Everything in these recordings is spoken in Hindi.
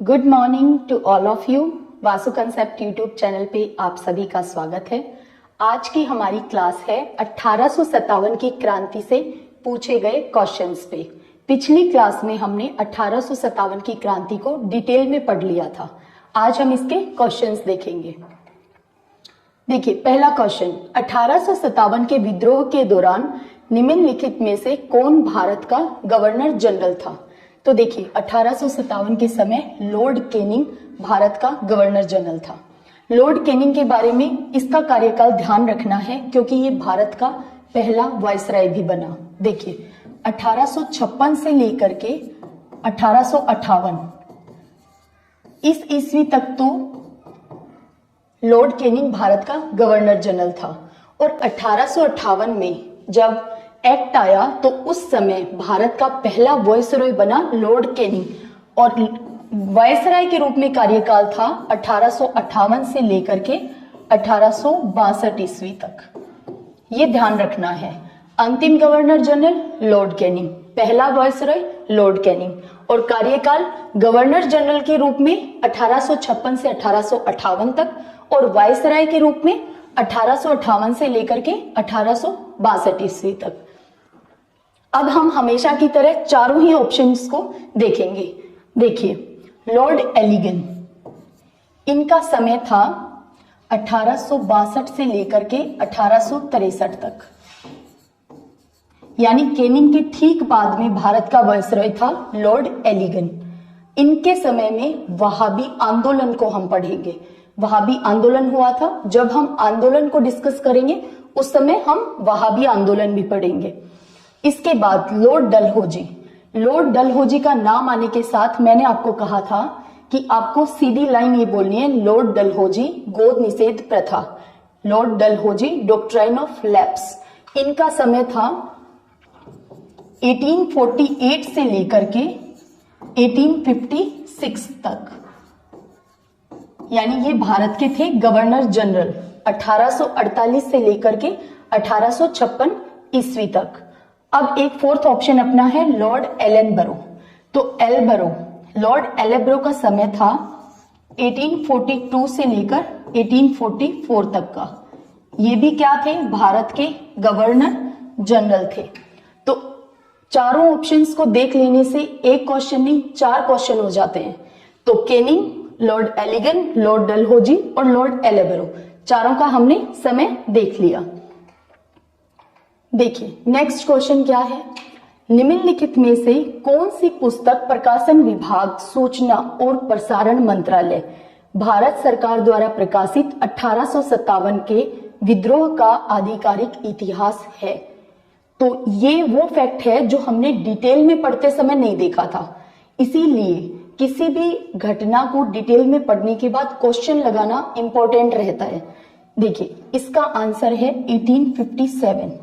Good morning to all of you. Vasu concept YouTube channel पे आप सभी का स्वागत है। आज की हमारी क्लास है 1857 की क्रांति से पूछे गए क्वेश्चंस पे। पिछली क्लास में हमने 1857 की क्रांति को डिटेल में पढ़ लिया था। आज हम इसके क्वेश्चंस देखेंगे। देखिए, पहला क्वेश्चन, 1857 के विद्रोह के दौरान निम्नलिखित में से कौन भारत का गवर्नर जनरल था? तो देखिए, 1857 के समय लॉर्ड कैनिंग भारत का गवर्नर जनरल था। लॉर्ड कैनिंग के बारे में इसका कार्यकाल ध्यान रखना है क्योंकि ये भारत का पहला वायसराय भी बना। देखिए, 1856 से लेकर के 1858 इस ईस्वी तक तो लॉर्ड कैनिंग भारत का गवर्नर जनरल था और 1858 में जब एक्ट आया तो उस समय भारत का पहला वायसराय बना लॉर्ड कैनिंग और वायसराय के रूप में कार्यकाल था 1858 से लेकर के 1862 ईस्वी तक। ये ध्यान रखना है। अंतिम गवर्नर जनरल लॉर्ड कैनिंग, पहला वायसराय लॉर्ड कैनिंग और कार्यकाल गवर्नर जनरल के रूप में 1856 से 1858 तक और वायसराय के रूप में 1858 से लेकर के 1862 ईस्वी तक। अब हम हमेशा की तरह चारों ही ऑप्शंस को देखेंगे। देखिए, लॉर्ड एलिगन, इनका समय था 1862 से लेकर के 1863 तक, यानी कैनिंग के ठीक बाद में भारत का वायसराय था लॉर्ड एलिगन। इनके समय में वहाबी आंदोलन को हम पढ़ेंगे। वहाबी आंदोलन हुआ था। जब हम आंदोलन को डिस्कस करेंगे उस समय हम वहाबी आंदोलन भी पढ़ेंगे। इसके बाद लॉर्ड डलहौजी। लॉर्ड डलहौजी का नाम आने के साथ मैंने आपको कहा था कि आपको सीधी लाइन ये बोलनी है, लॉर्ड डलहौजी गोद निषेध प्रथा, Lord Dalhousie doctrine of lapse. इनका समय था 1848 से लेकर के 1856 तक, यानी ये भारत के थे गवर्नर जनरल 1848 से लेकर के 1856 ईस्वी तक। अब एक फोर्थ ऑप्शन अपना है लॉर्ड एलनबरो। तो एलबरो, लॉर्ड एलनबरो का समय था 1842 से लेकर 1844 तक का। ये भी क्या थे? भारत के गवर्नर जनरल थे। तो चारों ऑप्शंस को देख लेने से एक क्वेश्चन नहीं, चार क्वेश्चन हो जाते हैं। तो कैनिंग, लॉर्ड एलिगन, लॉर्ड डलहौजी और लॉर्ड एलनबरो, चारों का हमने समय देख लिया। देखिए, नेक्स्ट क्वेश्चन क्या है? निम्नलिखित में से कौन सी पुस्तक प्रकाशन विभाग, सूचना और प्रसारण मंत्रालय, भारत सरकार द्वारा प्रकाशित 1857 के विद्रोह का आधिकारिक इतिहास है? तो ये वो फैक्ट है जो हमने डिटेल में पढ़ते समय नहीं देखा था। इसीलिए किसी भी घटना को डिटेल में पढ़ने के बाद क्वेश्चन लगाना इंपॉर्टेंट रहता है। देखिए, इसका आंसर है 1857।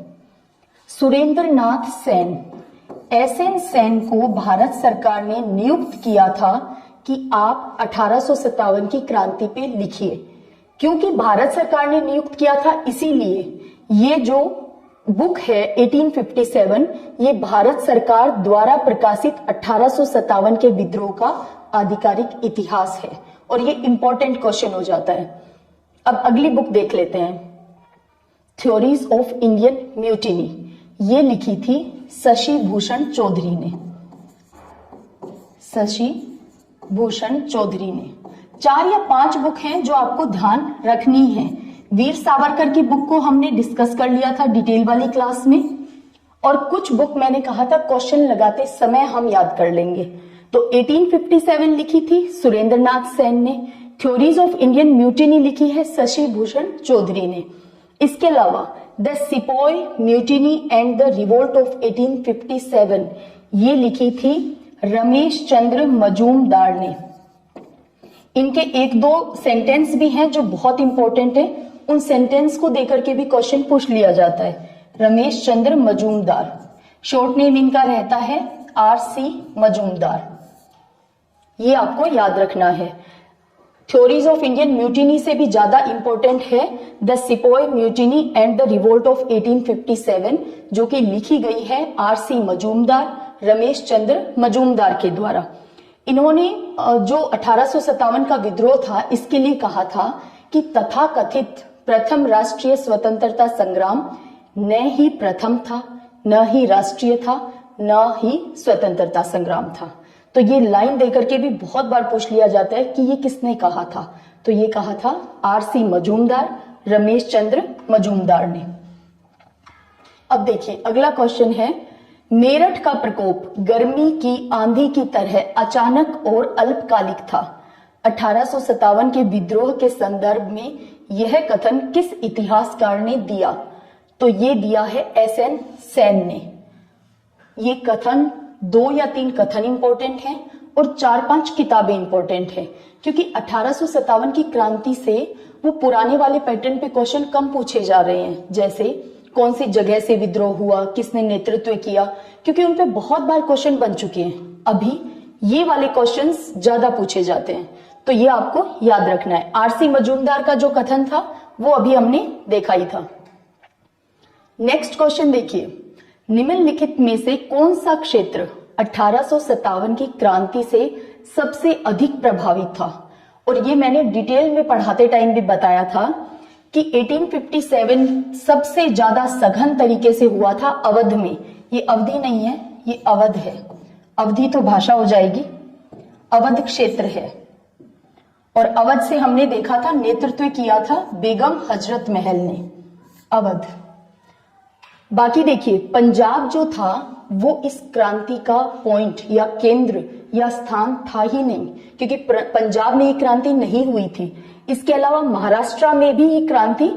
सुरेंद्र नाथ सेन, एसएन सेन को भारत सरकार ने नियुक्त किया था कि आप 1857 की क्रांति पे लिखिए। क्योंकि भारत सरकार ने नियुक्त किया था, इसीलिए ये जो बुक है 1857, ये भारत सरकार द्वारा प्रकाशित 1857 के विद्रोह का आधिकारिक इतिहास है और ये इंपॉर्टेंट क्वेश्चन हो जाता है। अब अगली बुक देख लेते हैं, थ्योरीज ऑफ इंडियन म्यूटिनी। ये लिखी थी शशि भूषण चौधरी ने। शशि भूषण चौधरी ने 4 या 5 बुक हैं जो आपको ध्यान रखनी है। वीर सावरकर की बुक को हमने डिस्कस कर लिया था डिटेल वाली क्लास में, और कुछ बुक मैंने कहा था क्वेश्चन लगाते समय हम याद कर लेंगे। तो 1857 लिखी थी सुरेंद्र नाथ सेन ने, थ्योरीज ऑफ इंडियन म्यूटिनी लिखी है शशि भूषण चौधरी ने। इसके अलावा the sepoy mutiny and the revolt of 1857 ये लिखी थी रमेश चंद्र मजूमदार ने। इनके एक दो सेंटेंस भी हैं जो बहुत इंपॉर्टेंट है, उन सेंटेंस को देकर के भी क्वेश्चन पूछ लिया जाता है। रमेश चंद्र मजूमदार, शॉर्ट नेम इनका रहता है RC मजूमदार, ये आपको याद रखना है। थ्योरीज ऑफ इंडियन म्यूटिनी से भी ज्यादा इंपॉर्टेंट है the sepoy mutiny and the revolt of 1857, जो कि लिखी गई है RC मजूमदार, रमेश चंद्र मजूमदार के द्वारा। इन्होंने जो 1857 का विद्रोह था इसके लिए कहा था कि तथाकथित प्रथम राष्ट्रीय स्वतंत्रता संग्राम न ही प्रथम था, न ही राष्ट्रीय था, न ही स्वतंत्रता संग्राम था। तो ये लाइन देकर के भी बहुत बार पूछ लिया जाता है कि ये किसने कहा था। तो ये कहा था आरसी मजूमदार, रमेश चंद्र मजूमदार ने। अब देखिए अगला क्वेश्चन है, मेरठ का प्रकोप गर्मी की आंधी की तरह अचानक और अल्पकालिक था। 1857 के विद्रोह के संदर्भ में यह कथन किस इतिहासकार ने दिया? तो ये दिया है एसएन सेन ने। ये कथन 2 या 3 कथन इंपॉर्टेंट हैं और 4-5 किताबें इंपॉर्टेंट हैं, क्योंकि 1857 की क्रांति से वो पुराने वाले पैटर्न पे क्वेश्चन कम पूछे जा रहे हैं, जैसे कौन सी जगह से विद्रोह हुआ, किसने नेतृत्व किया, क्योंकि उन पे बहुत बार क्वेश्चन बन चुके हैं। अभी ये वाले क्वेश्चंस ज्यादा पूछे जाते हैं, तो ये आपको याद रखना है। आरसी मजूमदार का जो कथन था वो अभी हमने देखा ही था। नेक्स्ट क्वेश्चन देखिए, निम्नलिखित में से कौन सा क्षेत्र 1857 की क्रांति से सबसे अधिक प्रभावित था? और ये मैंने डिटेल में पढ़ाते टाइम भी बताया था कि 1857 सबसे ज्यादा सघन तरीके से हुआ था अवध में। ये अवधि नहीं है, ये अवध है। अवधि तो भाषा हो जाएगी, अवध क्षेत्र है। और अवध से हमने देखा था नेतृत्व किया था बेगम हजरत महल ने। अवध। बाकी देखिए पंजाब जो था वो इस क्रांति का पॉइंट या केंद्र या स्थान था ही नहीं, क्योंकि पंजाब में ये क्रांति नहीं हुई थी। इसके अलावा महाराष्ट्र में भी ये क्रांति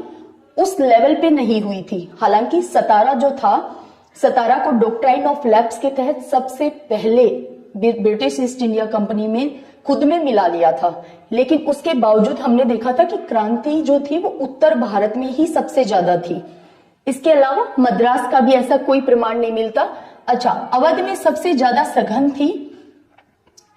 उस लेवल पे नहीं हुई थी। हालांकि सतारा जो था, सतारा को डॉक्ट्राइन ऑफ लैप्स के तहत सबसे पहले ब्रिटिश ईस्ट इंडिया कंपनी में खुद में मिला लिया था, लेकिन उसके बावजूद हमने देखा था कि क्रांति जो थी वो उत्तर भारत में ही सबसे ज्यादा थी। इसके अलावा मद्रास का भी ऐसा कोई प्रमाण नहीं मिलता। अच्छा, अवध में सबसे ज्यादा सघन थी,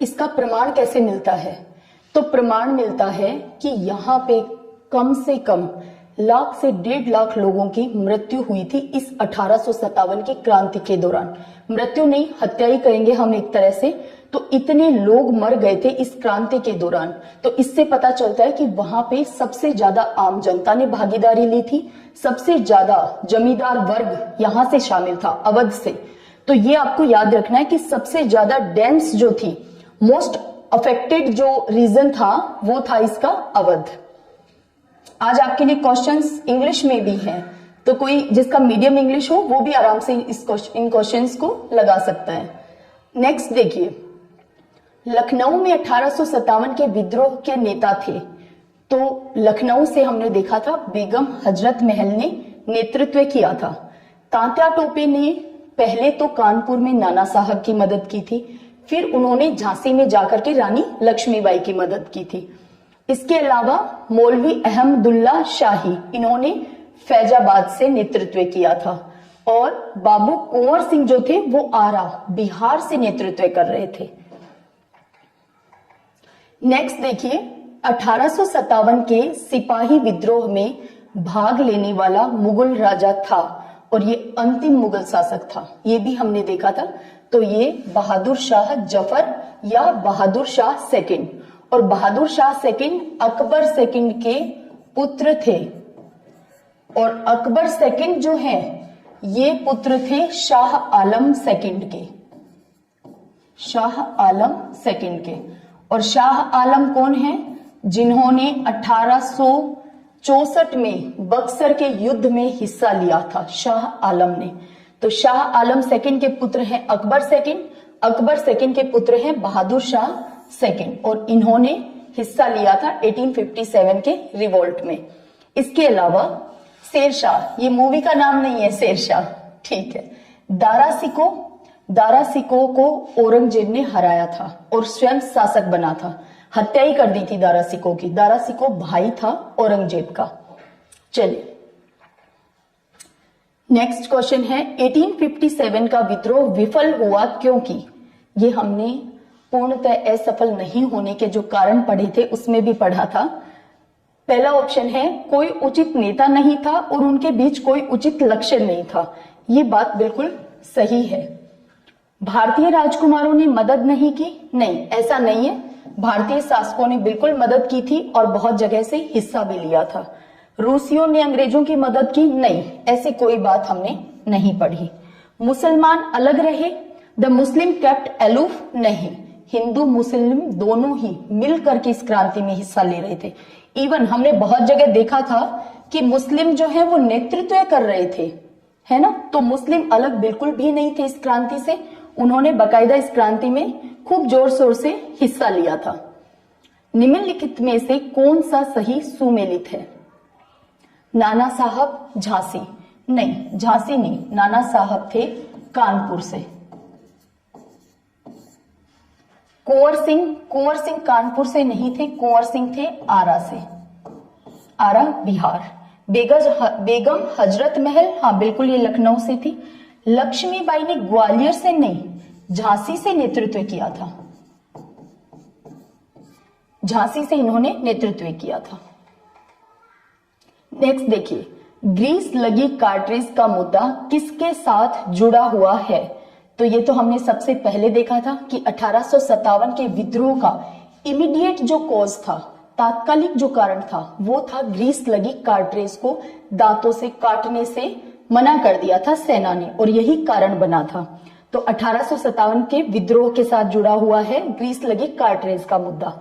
इसका प्रमाण कैसे मिलता है? तो प्रमाण मिलता है कि यहाँ पे कम से कम 1 लाख से 1.5 लाख लोगों की मृत्यु हुई थी इस 1857 की क्रांति के दौरान। मृत्यु नहीं, हत्या ही कहेंगे हम एक तरह से। तो इतने लोग मर गए थे इस क्रांति के दौरान। तो इससे पता चलता है कि वहां पे सबसे ज्यादा आम जनता ने भागीदारी ली थी, सबसे ज्यादा जमींदार वर्ग यहां से शामिल था, अवध से। तो ये आपको याद रखना है कि सबसे ज्यादा डेंस जो थी, मोस्ट अफेक्टेड जो रीजन था वो था इसका अवध। आज आपके लिए क्वेश्चंस इंग्लिश में भी हैं, तो कोई जिसका मीडियम इंग्लिश हो वो भी आराम से इन क्वेश्चंस को लगा सकता है। नेक्स्ट देखिए, लखनऊ में 1857 के विद्रोह के नेता थे। तो लखनऊ से हमने देखा था बेगम हजरत महल ने नेतृत्व किया था। तात्या टोपे ने पहले तो कानपुर में नाना साहब की मदद की थी, फिर उन्होंने झांसी में जाकर के रानी लक्ष्मीबाई की मदद की थी। इसके अलावा मौलवी अहमदुल्ला शाही, इन्होंने फैजाबाद से नेतृत्व किया था। और बाबू कुंवर सिंह जो थे वो आरा, बिहार से नेतृत्व कर रहे थे। नेक्स्ट देखिए, 1857 के सिपाही विद्रोह में भाग लेने वाला मुगल राजा था और ये अंतिम मुगल शासक था, ये भी हमने देखा था। तो ये बहादुर शाह जफर या बहादुर शाह सेकंड। और बहादुर शाह सेकंड अकबर सेकंड के पुत्र थे। और अकबर सेकंड जो है ये पुत्र थे शाह आलम सेकंड के, शाह आलम सेकंड के। और शाह आलम कौन है? जिन्होंने 1864 में बक्सर के युद्ध में हिस्सा लिया था, शाह आलम ने। तो शाह आलम सेकंड के पुत्र हैं अकबर सेकंड, अकबर सेकंड के पुत्र हैं बहादुर शाह सेकंड, और इन्होंने हिस्सा लिया था 1857 के रिवोल्ट में। इसके अलावा शेरशाह, ये मूवी का नाम नहीं है शेरशाह, ठीक है। दारा सिको को औरंगजेब ने हराया था और स्वयं शासक बना था। हत्या ही कर दी थी दारा सिको की। दारा सिको भाई था औरंगजेब का। चलिए नेक्स्ट क्वेश्चन है, 1857 का विद्रोह विफल हुआ क्योंकि? ये हमने पूर्णतः असफल नहीं होने के जो कारण पढ़े थे उसमें भी पढ़ा था। पहला ऑप्शन है कोई उचित नेता नहीं था और उनके बीच कोई उचित लक्ष्य नहीं था। ये बात बिल्कुल सही है। भारतीय राजकुमारों ने मदद नहीं की? नहीं, ऐसा नहीं है। भारतीय शासकों ने बिल्कुल मदद की थी और बहुत जगह से हिस्सा भी लिया था। रूसियों ने अंग्रेजों की मदद की? नहीं, ऐसी कोई बात हमने नहीं पढ़ी। मुसलमान अलग रहे? The Muslim kept aloof? नहीं, हिंदू मुस्लिम दोनों ही मिलकर के इस क्रांति में हिस्सा ले रहे थे। इवन हमने बहुत जगह देखा था कि मुस्लिम जो है वो नेतृत्व कर रहे थे, है ना। तो मुस्लिम अलग बिल्कुल भी नहीं थे इस क्रांति से, उन्होंने बकायदा इस क्रांति में खूब जोर शोर से हिस्सा लिया था। निम्नलिखित में से कौन सा सही सुमेलित है? नाना साहब झांसी? नहीं, झांसी नहीं, नाना साहब थे कानपुर से। कुंवर सिंह कानपुर से नहीं थे, कुंवर सिंह थे आरा से, आरा बिहार। बेगम हजरत महल, हाँ बिल्कुल ये लखनऊ से थी। लक्ष्मीबाई ने ग्वालियर से नहीं, झांसी से नेतृत्व किया था, झांसी से इन्होंने नेतृत्व किया था। नेक्स्ट देखिए, ग्रीस लगी कार्ट्रिज का मुद्दा किसके साथ जुड़ा हुआ है? तो ये तो हमने सबसे पहले देखा था कि 1857 के विद्रोह का इमीडिएट जो कॉज था, तात्कालिक जो कारण था, वो था ग्रीस लगी कार्ट्रिज को दांतों से काटने से मना कर दिया था सेना ने, और यही कारण बना था। तो 1857 के विद्रोह के साथ जुड़ा हुआ है ग्रीस लगी कार्ट्रिज का मुद्दा।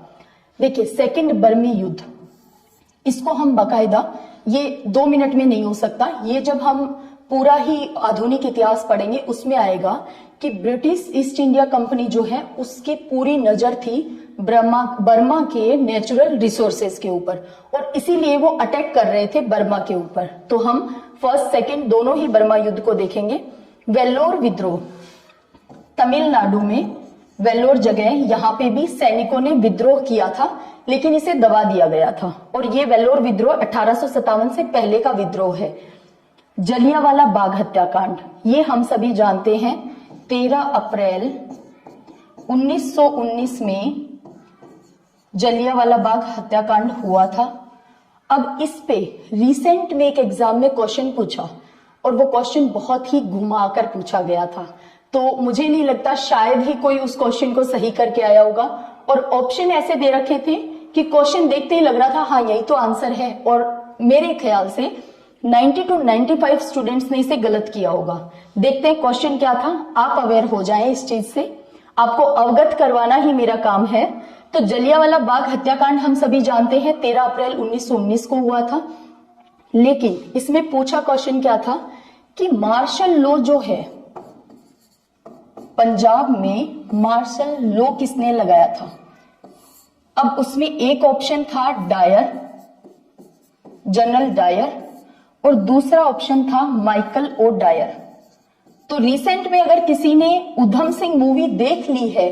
देखिए, सेकंड बर्मी युद्ध, इसको हम बकायदा, ये 2 मिनट में नहीं हो सकता, ये जब हम पूरा ही आधुनिक इतिहास पढ़ेंगे उसमें आएगा कि ब्रिटिश ईस्ट इंडिया कंपनी जो है उसकी पूरी नजर थी बर्मा के नेचुरल रिसोर्सेज के ऊपर, और इसीलिए वो अटैक कर रहे थे बर्मा के ऊपर। तो हम फर्स्ट सेकंड दोनों ही बर्मा युद्ध को देखेंगे। वेल्लोर विद्रोह, तमिलनाडु में वेल्लोर जगह, यहाँ पे भी सैनिकों ने विद्रोह किया था लेकिन इसे दबा दिया गया था, और ये वेल्लोर विद्रोह 1857 से पहले का विद्रोह है। जलियांवाला बाग हत्याकांड, ये हम सभी जानते हैं, 13 अप्रैल 1919 में जलियांवाला बाग हत्याकांड हुआ था। अब इस पे रिसेंट में एक एग्जाम में क्वेश्चन पूछा, और वो क्वेश्चन बहुत ही घुमाकर पूछा गया था, तो मुझे नहीं लगता शायद ही कोई उस क्वेश्चन को सही करके आया होगा। और ऑप्शन ऐसे दे रखे थे कि क्वेश्चन देखते ही लग रहा था हाँ यही तो आंसर है, और मेरे ख्याल से 90 to 95 स्टूडेंट्स ने इसे गलत किया होगा। देखते हैं क्वेश्चन क्या था, आप अवेयर हो जाएं इस चीज से, आपको अवगत करवाना ही मेरा काम है। तो जलियांवाला बाग हत्याकांड हम सभी जानते हैं 13 अप्रैल 1919 को हुआ था, लेकिन इसमें पूछा क्वेश्चन क्या था कि मार्शल लॉ जो है, पंजाब में मार्शल लॉ किसने लगाया था? अब उसमें एक ऑप्शन था डायर, जनरल डायर, और दूसरा ऑप्शन था माइकल ओ डायर। तो रिसेंट में अगर किसी ने उधम सिंह मूवी देख ली है,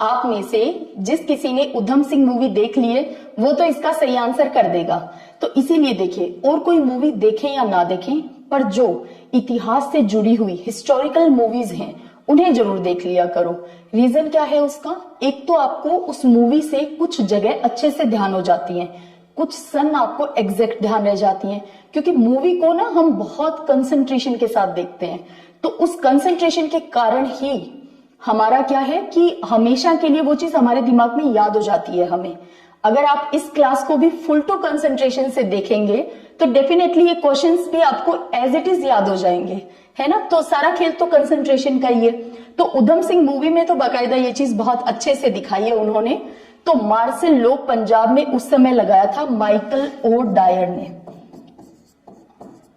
आप में से जिस किसी ने उधम सिंह मूवी देख ली है वो तो इसका सही आंसर कर देगा। तो इसीलिए देखिए, और कोई मूवी देखें या ना देखें, पर जो इतिहास से जुड़ी हुई हिस्टोरिकल मूवीज हैं उन्हें जरूर देख लिया करो। रीजन क्या है उसका? एक तो आपको उस मूवी से कुछ जगह अच्छे से ध्यान हो जाती है, कुछ सन आपको एग्जैक्ट ध्यान रह जाती हैं, क्योंकि मूवी को ना हम बहुत कंसंट्रेशन के साथ देखते हैं, तो उस कंसंट्रेशन के कारण ही हमारा क्या है कि हमेशा के लिए वो चीज हमारे दिमाग में याद हो जाती है हमें। अगर आप इस क्लास को भी फुल टू कंसंट्रेशन से देखेंगे तो डेफिनेटली ये क्वेश्चंस भी आपको एज इट इज याद हो जाएंगे, है ना। तो सारा खेल तो कंसंट्रेशन का ही है। तो उधम सिंह मूवी में तो बाकायदा ये चीज बहुत अच्छे से दिखाई है उन्होंने। तो मार्शल लॉ पंजाब में उस समय लगाया था माइकल ओ डायर ने,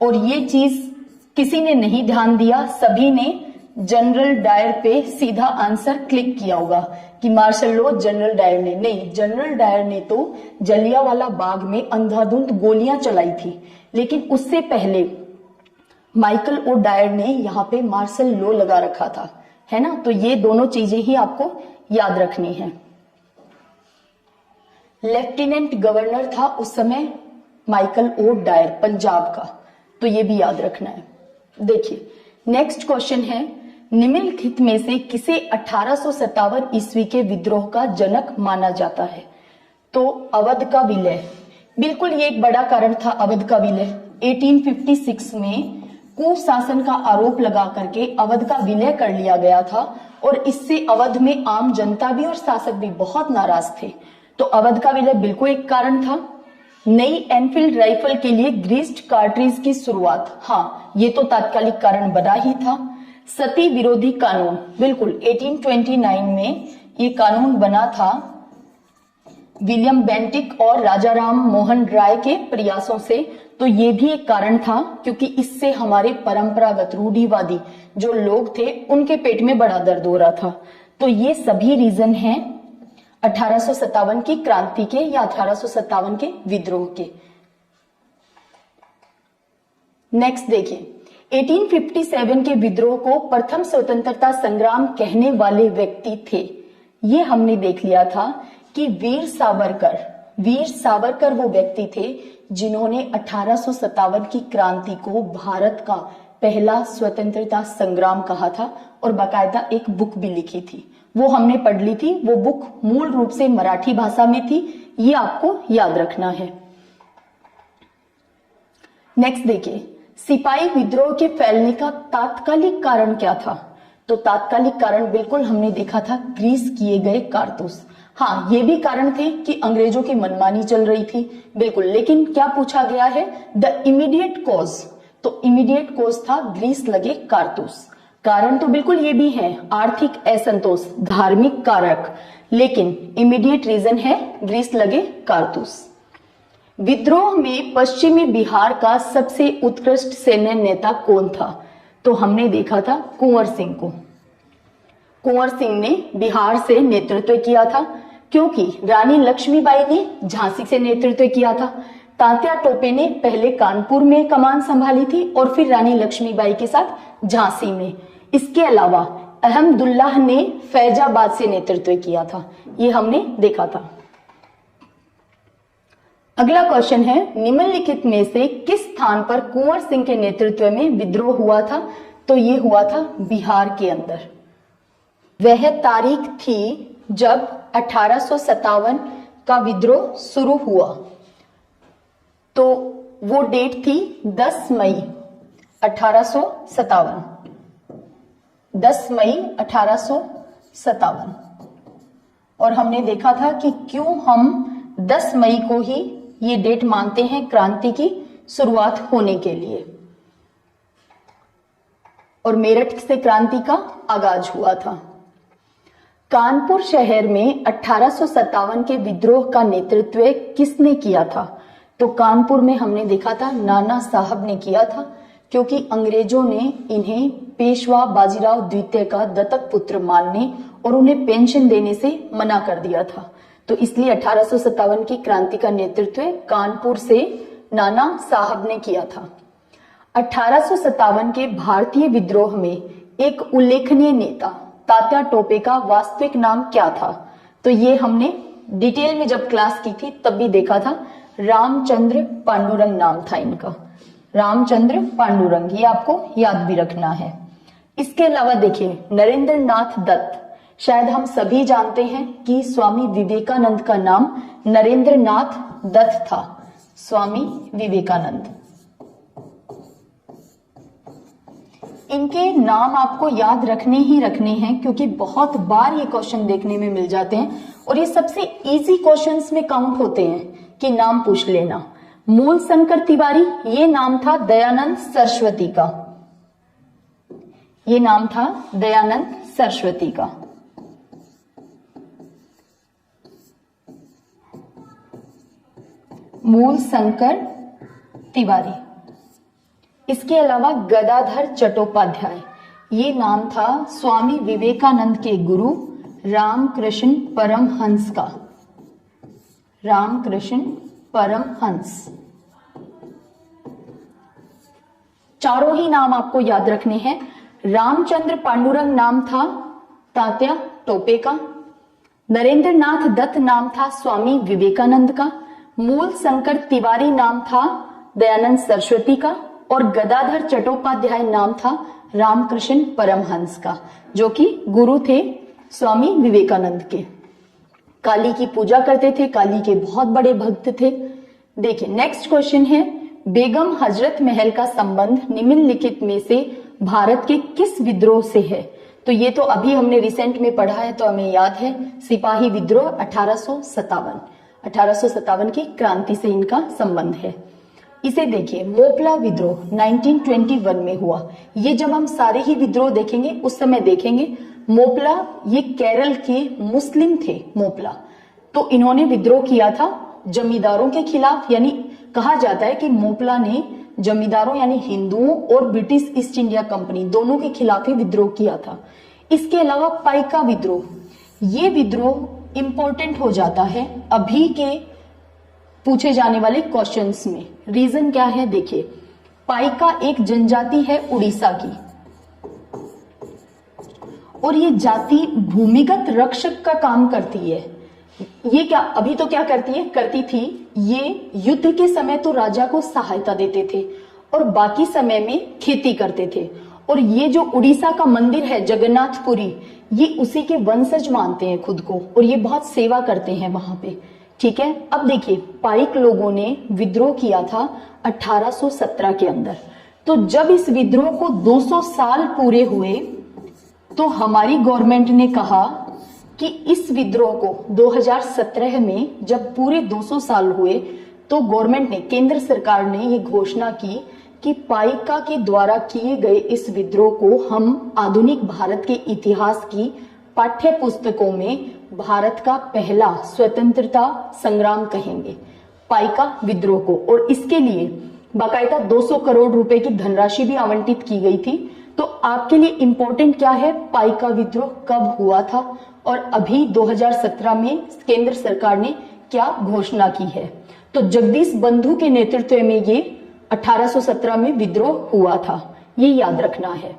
और ये चीज किसी ने नहीं ध्यान दिया, सभी ने जनरल डायर पे सीधा आंसर क्लिक किया होगा कि मार्शल लॉ जनरल डायर ने। नहीं, जनरल डायर ने तो जलियांवाला बाग में अंधाधुंध गोलियां चलाई थी, लेकिन उससे पहले माइकल ओ डायर ने यहाँ पे मार्शल लॉ लगा रखा था, है ना। तो ये दोनों चीजें ही आपको याद रखनी है। लेफ्टिनेंट गवर्नर था उस समय माइकल ओ डायर पंजाब का, तो ये भी याद रखना है। देखिए नेक्स्ट क्वेश्चन है, निम्नलिखित में से किसे 1857 ईस्वी के विद्रोह का जनक माना जाता है? तो अवध का विलय, बिल्कुल ये एक बड़ा कारण था। अवध का विलय 1856 में कुशासन का आरोप लगा करके अवध का विलय कर लिया गया था और इससे अवध में आम जनता भी और शासक भी बहुत नाराज थे। तो अवध का विलय बिल्कुल एक कारण था। नई एनफील्ड राइफल के लिए ग्रीस्ड कार्ट्रिज की शुरुआत, हाँ ये तो तात्कालिक कारण बना ही था। सती विरोधी कानून, बिल्कुल 1829 में ये कानून बना था विलियम बेंटिक और राजाराम मोहन राय के प्रयासों से। तो ये भी एक कारण था क्योंकि इससे हमारे परंपरागत रूढ़िवादी जो लोग थे उनके पेट में बड़ा दर्द हो रहा था। तो ये सभी रीजन हैं 1857 की क्रांति के या 1857 के विद्रोह के। नेक्स्ट देखिए, 1857 के विद्रोह को प्रथम स्वतंत्रता संग्राम कहने वाले व्यक्ति थे। ये हमने देख लिया था कि वीर सावरकर वो व्यक्ति थे जिन्होंने 1857 की क्रांति को भारत का पहला स्वतंत्रता संग्राम कहा था और बाकायदा एक बुक भी लिखी थी, वो हमने पढ़ ली थी। वो बुक मूल रूप से मराठी भाषा में थी, ये आपको याद रखना है। नेक्स्ट देखिए, सिपाही विद्रोह के फैलने का तात्कालिक कारण क्या था? तो तात्कालिक कारण बिल्कुल हमने देखा था ग्रीस किए गए कारतूस। हाँ ये भी कारण थे कि अंग्रेजों की मनमानी चल रही थी, बिल्कुल। लेकिन क्या पूछा गया है? The immediate cause. तो इमीडिएट कॉज था ग्रीस लगे कारतूस। कारण तो बिल्कुल ये भी है आर्थिक असंतोष, धार्मिक कारक, लेकिन इमीडिएट रीजन है ग्रीस लगे कारतूस। विद्रोह में पश्चिमी बिहार का सबसे उत्कृष्ट सैन्य नेता कौन था? तो हमने देखा था कुंवर सिंह को। कुंवर सिंह ने बिहार से नेतृत्व किया था क्योंकि रानी लक्ष्मीबाई ने झांसी से नेतृत्व किया था। तात्या टोपे ने पहले कानपुर में कमान संभाली थी और फिर रानी लक्ष्मीबाई के साथ झांसी में। इसके अलावा अहमदुल्लाह ने फैजाबाद से नेतृत्व किया था, ये हमने देखा था। अगला क्वेश्चन है, निम्नलिखित में से किस स्थान पर कुंवर सिंह के नेतृत्व में विद्रोह हुआ था? तो ये हुआ था बिहार के अंदर। वह तारीख थी जब 1857 का विद्रोह शुरू हुआ। तो वो डेट थी 10 मई 1857। 10 मई 1857। और हमने देखा था कि क्यों हम 10 मई को ही ये डेट मानते हैं क्रांति की शुरुआत होने के लिए। और मेरठ से क्रांति का आगाज हुआ था। कानपुर शहर में 1857 के विद्रोह का नेतृत्व किसने किया था? तो कानपुर में हमने देखा था नाना साहब ने किया था क्योंकि अंग्रेजों ने इन्हें पेशवा बाजीराव द्वितीय का दत्तक पुत्र मानने और उन्हें पेंशन देने से मना कर दिया था। तो इसलिए 1857 की क्रांति का नेतृत्व कानपुर से नाना साहब ने किया था। 1857 के भारतीय विद्रोह में एक उल्लेखनीय नेता तात्या टोपे का वास्तविक नाम क्या था? तो ये हमने डिटेल में जब क्लास की थी तब भी देखा था। रामचंद्र पांडुरंग नाम था इनका, रामचंद्र पांडुरंग, ये आपको याद भी रखना है। इसके अलावा देखिए नरेंद्र नाथ दत्त, शायद हम सभी जानते हैं कि स्वामी विवेकानंद का नाम नरेंद्र नाथ दत्त था। स्वामी विवेकानंद, इनके नाम आपको याद रखने ही रखने हैं क्योंकि बहुत बार ये क्वेश्चन देखने में मिल जाते हैं और ये सबसे इजी क्वेश्चंस में काउंट होते हैं कि नाम पूछ लेना। मूल शंकर तिवारी, ये नाम था दयानंद सरस्वती का, ये नाम था दयानंद सरस्वती का। मूल शंकर तिवारी। इसके अलावा गदाधर चट्टोपाध्याय, ये नाम था स्वामी विवेकानंद के गुरु रामकृष्ण परमहंस का, रामकृष्ण परमहंस। चारों ही नाम आपको याद रखने हैं। रामचंद्र पांडुरंग नाम था तात्या टोपे का, नरेंद्र नाथ दत्त नाम था स्वामी विवेकानंद का, मूल शंकर तिवारी नाम था दयानंद सरस्वती का और गदाधर चट्टोपाध्याय नाम था रामकृष्ण परमहंस का, जो कि गुरु थे स्वामी विवेकानंद के। काली की पूजा करते थे, काली के बहुत बड़े भक्त थे। देखिए नेक्स्ट क्वेश्चन है, बेगम हजरत महल का संबंध निम्नलिखित में से भारत के किस विद्रोह से है? तो ये तो अभी हमने रिसेंट में पढ़ा है, तो हमें याद है, सिपाही विद्रोह 1857 की क्रांति से इनका संबंध है। इसे देखिए, मोपला विद्रोह 1921 में हुआ। ये जब हम सारे ही विद्रोह देखेंगे उस समय देखेंगे। मोपला ये केरल के मुस्लिम थे मोपला, तो इन्होंने विद्रोह किया था जमींदारों के खिलाफ। यानी कहा जाता है कि मोपला ने जमींदारों यानी हिंदुओं और ब्रिटिश ईस्ट इंडिया कंपनी दोनों के खिलाफ ही विद्रोह किया था। इसके अलावा पाइका विद्रोह, ये विद्रोह इंपॉर्टेंट हो जाता है अभी के पूछे जाने वाले क्वेश्चंस में। रीजन क्या है देखिए, पाइका एक जनजाति है उड़ीसा की, और ये जाति भूमिगत रक्षक का काम करती है। ये क्या अभी तो क्या करती थी, ये युद्ध के समय तो राजा को सहायता देते थे और बाकी समय में खेती करते थे। और ये जो उड़ीसा का मंदिर है जगन्नाथपुरी, ये उसी के वंशज मानते हैं खुद को, और ये बहुत सेवा करते हैं वहां पे। ठीक है, अब देखिए, पाइक लोगों ने विद्रोह किया था 1817 के अंदर। तो जब इस विद्रोह को 200 साल पूरे हुए तो हमारी गवर्नमेंट ने कहा कि इस विद्रोह को 2017 में जब पूरे 200 साल हुए तो गवर्नमेंट ने, केंद्र सरकार ने ये घोषणा की कि पाइका के द्वारा किए गए इस विद्रोह को हम आधुनिक भारत के इतिहास की पाठ्य पुस्तकों में भारत का पहला स्वतंत्रता संग्राम कहेंगे, पाइका विद्रोह को। और इसके लिए बाकायदा 200 करोड़ रुपए की धनराशि भी आवंटित की गई थी। तो आपके लिए इंपॉर्टेंट क्या है, पाइका विद्रोह कब हुआ था और अभी 2017 में केंद्र सरकार ने क्या घोषणा की है। तो जगदीश बंधु के नेतृत्व में ये 1817 में विद्रोह हुआ था, ये याद रखना है।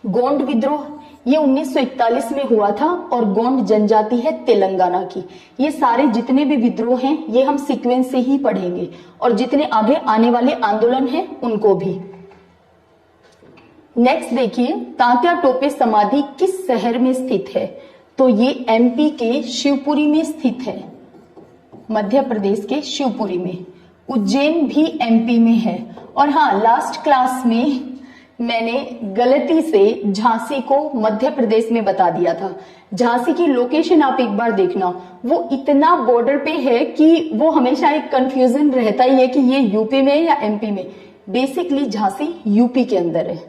गोंड विद्रोह ये 1941 में हुआ था और गोंड जनजाति है तेलंगाना की। ये सारे जितने भी विद्रोह हैं ये हम सीक्वेंस से ही पढ़ेंगे, और जितने आगे आने वाले आंदोलन हैं उनको भी। नेक्स्ट देखिए, तात्या टोपे समाधि किस शहर में स्थित है? तो ये एमपी के शिवपुरी में स्थित है, मध्य प्रदेश के शिवपुरी में। उज्जैन भी एमपी में है। और हाँ, लास्ट क्लास में मैंने गलती से झांसी को मध्य प्रदेश में बता दिया था। झांसी की लोकेशन आप एक बार देखना, वो इतना बॉर्डर पे है कि वो हमेशा एक कंफ्यूजन रहता ही है कि ये यूपी में या एमपी में। बेसिकली झांसी यूपी के अंदर है।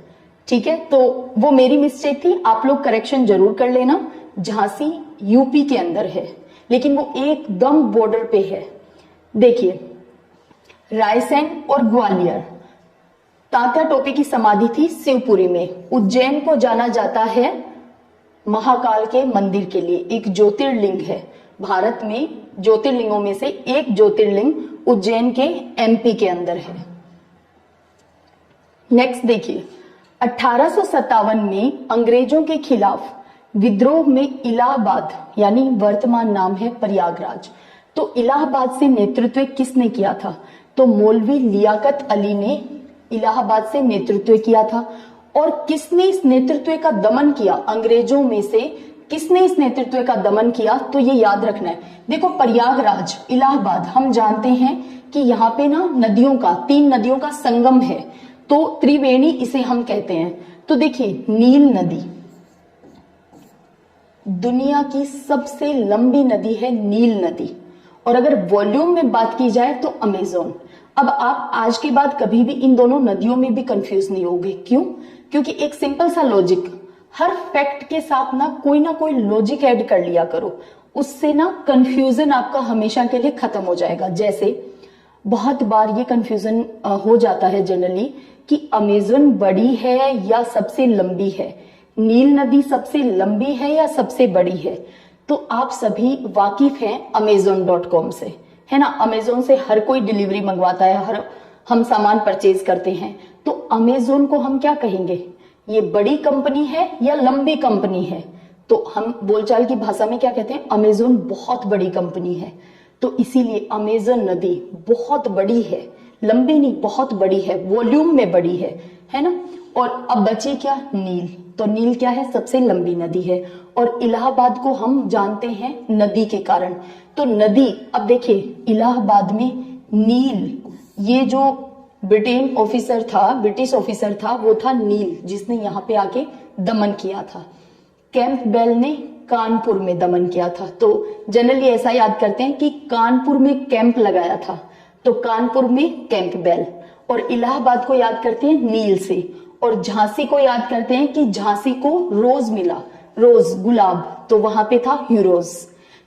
ठीक है, तो वो मेरी मिस्टेक थी, आप लोग करेक्शन जरूर कर लेना। झांसी यूपी के अंदर है, लेकिन वो एकदम बॉर्डर पे है। देखिए, रायसेन और ग्वालियर, तात्या टोपे की समाधि थी शिवपुरी में। उज्जैन को जाना जाता है महाकाल के मंदिर के लिए, एक ज्योतिर्लिंग है। भारत में ज्योतिर्लिंगों में से एक ज्योतिर्लिंग उज्जैन के एमपी के अंदर है। नेक्स्ट देखिए, 1857 में अंग्रेजों के खिलाफ विद्रोह में इलाहाबाद यानी वर्तमान नाम है प्रयागराज, तो इलाहाबाद से नेतृत्व किसने किया था? तो मौलवी लियाकत अली ने इलाहाबाद से नेतृत्व किया था। और किसने इस नेतृत्व का दमन किया? अंग्रेजों में से किसने इस नेतृत्व का दमन किया? तो ये याद रखना है। देखो, प्रयागराज, इलाहाबाद, हम जानते हैं कि यहाँ पे ना नदियों का, 3 नदियों का संगम है, तो त्रिवेणी इसे हम कहते हैं। तो देखिए, नील नदी दुनिया की सबसे लंबी नदी है, नील नदी। और अगर वॉल्यूम में बात की जाए तो अमेज़न। अब आप आज के बाद कभी भी इन दोनों नदियों में भी कंफ्यूज नहीं होगे। क्यों? क्योंकि एक सिंपल सा लॉजिक, हर फैक्ट के साथ ना कोई लॉजिक ऐड कर लिया करो, उससे ना कंफ्यूजन आपका हमेशा के लिए खत्म हो जाएगा। जैसे बहुत बार ये कंफ्यूजन हो जाता है जनरली कि अमेज़न बड़ी है या सबसे लंबी है, नील नदी सबसे लंबी है या सबसे बड़ी है। तो आप सभी वाकिफ हैं Amazon.com से, है ना? अमेजोन से हर कोई डिलीवरी मंगवाता है, हम सामान परचेज करते हैं। तो अमेजोन को हम क्या कहेंगे? ये बड़ी कंपनी है या लंबी कंपनी है? तो हम बोलचाल की भाषा में क्या कहते हैं? अमेजोन बहुत बड़ी कंपनी है। तो इसीलिए अमेजन नदी बहुत बड़ी है, लंबी नहीं, बहुत बड़ी है, वॉल्यूम में बड़ी है ना? और अब बची क्या? नील। तो नील क्या है? सबसे लंबी नदी है। और इलाहाबाद को हम जानते हैं नदी के कारण। तो नदी, अब देखिए, इलाहाबाद में नील, ये जो ब्रिटिश ऑफिसर था, वो था नील, जिसने यहाँ पे आके दमन किया था। कैंपबेल ने कानपुर में दमन किया था। तो जनरली ऐसा याद करते हैं कि कानपुर में कैंप लगाया था, तो कानपुर में कैंपबेल। और इलाहाबाद को याद करते हैं नील से, और झांसी को याद करते हैं कि झांसी को रोज मिला, रोज गुलाब, तो वहां पे था ह्यूरोज।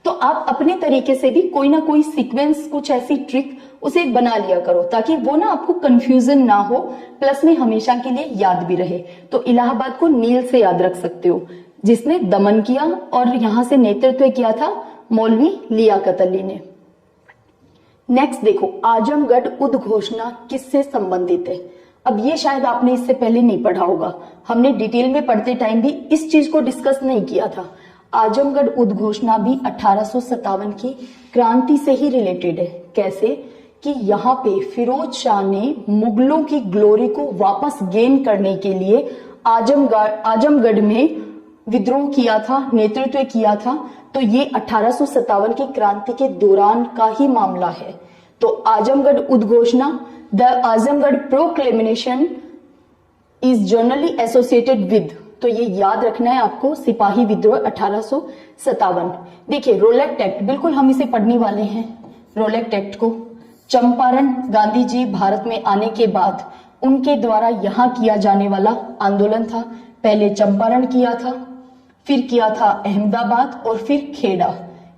तो आप अपने तरीके से भी कोई ना कोई सीक्वेंस, कुछ ऐसी ट्रिक उसे बना लिया करो, ताकि वो ना आपको कंफ्यूजन ना हो, प्लस में हमेशा के लिए याद भी रहे। तो इलाहाबाद को नील से याद रख सकते हो, जिसने दमन किया, और यहां से नेतृत्व किया था मौलवी लियाकत अली ने। नेक्स्ट देखो, आजमगढ़ उद्घोषणा किससे संबंधित है। अब ये शायद आपने इससे पहले नहीं पढ़ा होगा, हमने डिटेल में पढ़ते टाइम भी इस चीज को डिस्कस नहीं किया था। आजमगढ़ उद्घोषणा भी 1857 की क्रांति से ही रिलेटेड है। कैसे कि यहाँ पे फिरोज शाह ने मुगलों की ग्लोरी को वापस गेन करने के लिए आजमगढ़ में विद्रोह किया था, नेतृत्व किया था। तो ये 1857 की क्रांति के दौरान का ही मामला है। तो आजमगढ़ उद्घोषणा, the Azamgarh proclamation is generally associated with, तो ये याद रखना है आपको, सिपाही विद्रोह 1857। देखिए रोलेक्ट एक्ट, बिल्कुल हम इसे पढ़ने वाले हैं रोलेक्ट एक्ट को। चंपारण, गांधी जी भारत में आने के बाद उनके द्वारा यहाँ किया जाने वाला आंदोलन था। पहले चंपारण किया था, फिर किया था अहमदाबाद, और फिर खेड़ा।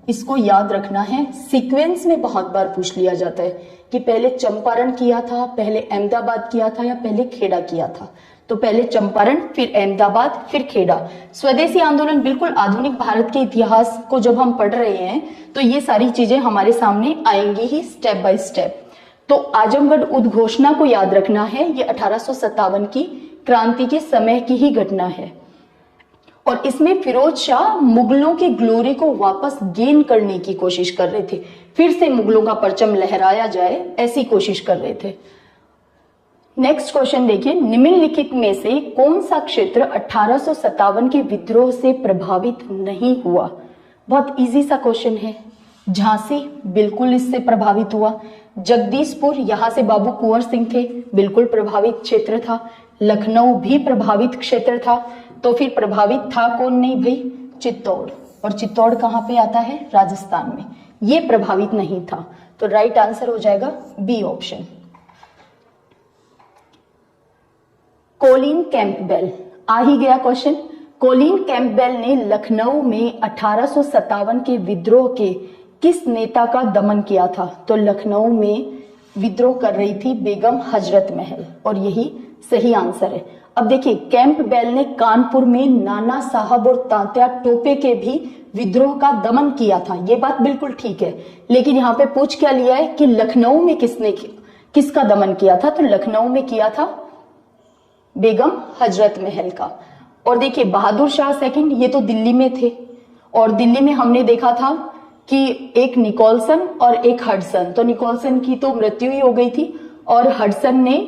इसको याद रखना है, सीक्वेंस में बहुत बार पूछ लिया जाता है कि पहले चंपारण किया था, पहले अहमदाबाद किया था, या पहले खेड़ा किया था। तो पहले चंपारण, फिर अहमदाबाद, फिर खेड़ा। स्वदेशी आंदोलन, बिल्कुल आधुनिक भारत के इतिहास को जब हम पढ़ रहे हैं तो ये सारी चीजें हमारे सामने आएंगी ही स्टेप बाय स्टेप। तो आजमगढ़ उद्घोषणा को याद रखना है, ये 1857 की क्रांति के समय की ही घटना है। और इसमें फिरोज शाह मुगलों की ग्लोरी को वापस गेन करने की कोशिश कर रहे थे, फिर से मुगलों का परचम लहराया जाए, ऐसी कोशिश कर रहे थे। नेक्स्ट क्वेश्चन देखिए, निम्नलिखित में से कौन सा क्षेत्र 1857 के विद्रोह से प्रभावित नहीं हुआ। बहुत इजी सा क्वेश्चन है। झांसी बिल्कुल इससे प्रभावित हुआ, जगदीशपुर, यहां से बाबू कुंवर सिंह थे, बिल्कुल प्रभावित क्षेत्र था। लखनऊ भी प्रभावित क्षेत्र था। तो फिर प्रभावित था कौन नहीं भाई, चित्तौड़। और चित्तौड़ कहां पे आता है, राजस्थान में। ये प्रभावित नहीं था। तो राइट आंसर हो जाएगा बी ऑप्शन। कोलिन कैंपबेल, आ ही गया क्वेश्चन। कोलिन कैंपबेल ने लखनऊ में 1857 के विद्रोह के किस नेता का दमन किया था। तो लखनऊ में विद्रोह कर रही थी बेगम हजरत महल, और यही सही आंसर है। अब देखिए, कैंपबेल ने कानपुर में नाना साहब और तात्या टोपे के भी विद्रोह का दमन किया था, ये बात बिल्कुल ठीक है। लेकिन यहाँ पे पूछ क्या लिया है कि लखनऊ में किसका दमन किया था। तो लखनऊ में किया था बेगम हजरत महल का। और देखिए, बहादुर शाह सेकंड, ये तो दिल्ली में थे, और दिल्ली में हमने देखा था कि एक निकोलसन और एक हडसन। तो निकोलसन की तो मृत्यु ही हो गई थी, और हडसन ने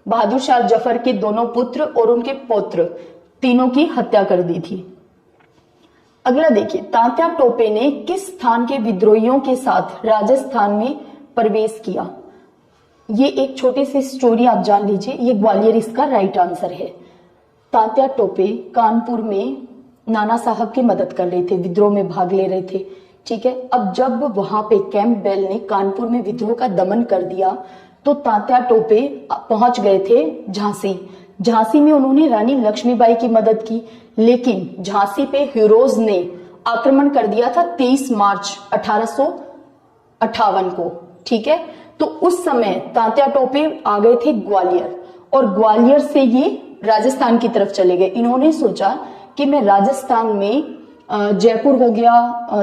बहादुर शाह जफर के दोनों पुत्र और उनके पौत्र तीनों की हत्या कर दी थी। अगला देखिए, तात्या टोपे ने किस स्थान के विद्रोहियों के साथ राजस्थान में प्रवेश किया। ये एक छोटी सी स्टोरी आप जान लीजिए, ये ग्वालियर इसका राइट आंसर है। तात्या टोपे कानपुर में नाना साहब की मदद कर रहे थे, विद्रोह में भाग ले रहे थे, ठीक है। अब जब वहां पे कैंपबेल ने कानपुर में विद्रोह का दमन कर दिया, तो तात्या टोपे पहुंच गए थे झांसी। झांसी में उन्होंने रानी लक्ष्मीबाई की मदद की, लेकिन झांसी पे ह्यूरोज ने आक्रमण कर दिया था 23 मार्च 1858 को, ठीक है। तो उस समय तात्या टोपे आ गए थे ग्वालियर, और ग्वालियर से ये राजस्थान की तरफ चले गए। इन्होंने सोचा कि मैं राजस्थान में जयपुर हो गया,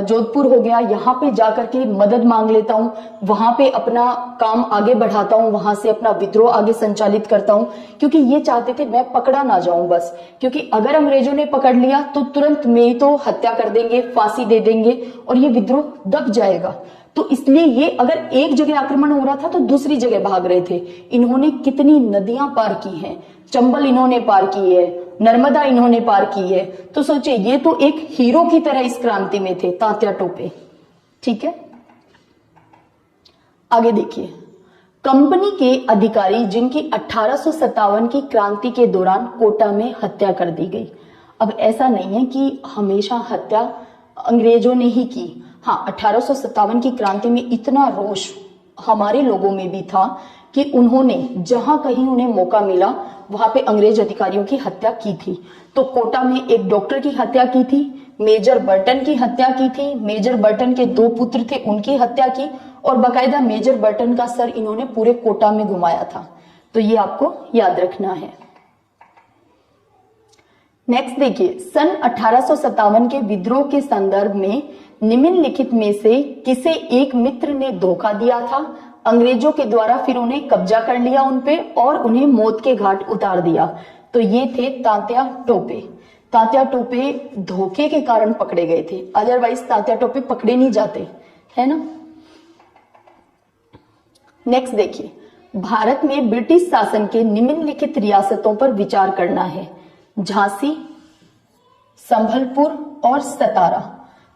जोधपुर हो गया, यहाँ पे जाकर के मदद मांग लेता हूँ, वहां पे अपना काम आगे बढ़ाता हूँ, वहां से अपना विद्रोह आगे संचालित करता हूँ। क्योंकि ये चाहते थे मैं पकड़ा ना जाऊं बस, क्योंकि अगर अंग्रेजों ने पकड़ लिया तो तुरंत मेरी तो हत्या कर देंगे, फांसी दे देंगे, और ये विद्रोह दब जाएगा। तो इसलिए ये अगर एक जगह आक्रमण हो रहा था तो दूसरी जगह भाग रहे थे। इन्होंने कितनी नदियां पार की हैं, चंबल इन्होंने पार की है, नर्मदा इन्होंने पार की है। तो सोचिए, ये तो एक हीरो की तरह इस क्रांति में थे तात्या टोपे, ठीक है। आगे देखिए, कंपनी के अधिकारी जिनकी 1857 की क्रांति के दौरान कोटा में हत्या कर दी गई। अब ऐसा नहीं है कि हमेशा हत्या अंग्रेजों ने ही की। हाँ, 1857 की क्रांति में इतना रोष हमारे लोगों में भी था कि उन्होंने जहां कहीं उन्हें मौका मिला वहां पे अंग्रेज अधिकारियों की हत्या की थी। तो कोटा में एक डॉक्टर की हत्या की थी, मेजर बर्टन की हत्या की थी, मेजर बर्टन के 2 पुत्र थे उनकी हत्या की, और बाकायदा मेजर बर्टन का सर इन्होंने पूरे कोटा में घुमाया था। तो ये आपको याद रखना है। नेक्स्ट देखिए, सन 1857 के विद्रोह के संदर्भ में निम्नलिखित में से किसे एक मित्र ने धोखा दिया था अंग्रेजों के द्वारा, फिर उन्हें कब्जा कर लिया उन पे और उन्हें मौत के घाट उतार दिया। तो ये थे तात्या टोपे। तात्या टोपे धोखे के कारण पकड़े गए थे, अदरवाइज तात्या टोपे पकड़े नहीं जाते, है ना। नेक्स्ट देखिए, भारत में ब्रिटिश शासन के निम्नलिखित रियासतों पर विचार करना है, झांसी, संभलपुर और सतारा।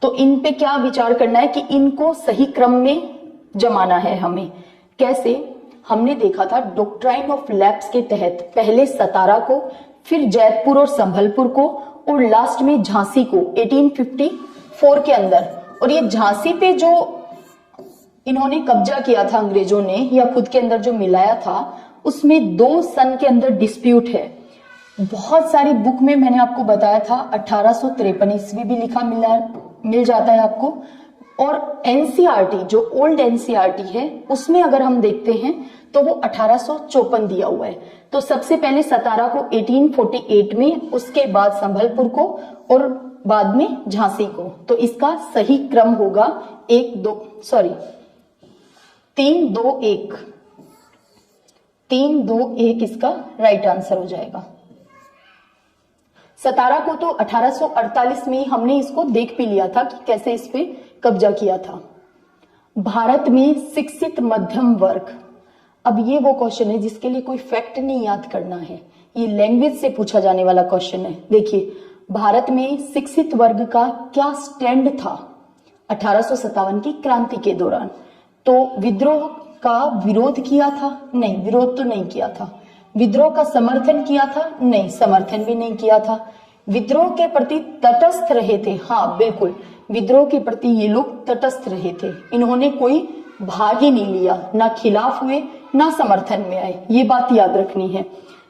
तो इन पे क्या विचार करना है कि इनको सही क्रम में जमाना है हमें। कैसे? हमने देखा था डॉक्ट्राइन ऑफ लैप्स के तहत पहले सतारा को, फिर जैतपुर और संभलपुर को, और लास्ट में झांसी को 1854 के अंदर। और ये झांसी पे जो इन्होंने कब्जा किया था अंग्रेजों ने या खुद के अंदर जो मिलाया था, उसमें 2 सन के अंदर डिस्प्यूट है। बहुत सारी बुक में मैंने आपको बताया था 1853 ईस्वी भी लिखा मिल जाता है आपको। और एनसीईआरटी जो ओल्ड एनसीईआरटी है उसमें अगर हम देखते हैं तो वो 1854 दिया हुआ है। तो सबसे पहले सतारा को 1848 में, उसके बाद संभलपुर को और बाद में झांसी को। तो इसका सही क्रम होगा 3-2-1 इसका राइट आंसर हो जाएगा। सतारा को तो 1848 में हमने इसको देख भी लिया था कि कैसे इस पे कब्जा किया था। भारत में शिक्षित मध्यम वर्ग, अब ये वो क्वेश्चन है जिसके लिए कोई फैक्ट नहीं याद करना है, ये लैंग्वेज से पूछा जाने वाला क्वेश्चन है। देखिए, भारत में शिक्षित वर्ग का क्या स्टैंड था 1857 की क्रांति के दौरान? तो विद्रोह का विरोध किया था? नहीं, विरोध तो नहीं किया था। विद्रोह का समर्थन किया था? नहीं, समर्थन भी नहीं किया था। विद्रोह के प्रति तटस्थ रहे थे? हाँ बिल्कुल, विद्रोह के प्रति ये लोग तटस्थ रहे थे। इन्होंने कोई भाग ही नहीं लिया, ना खिलाफ हुए ना समर्थन में आए, ये बात याद रखनी है।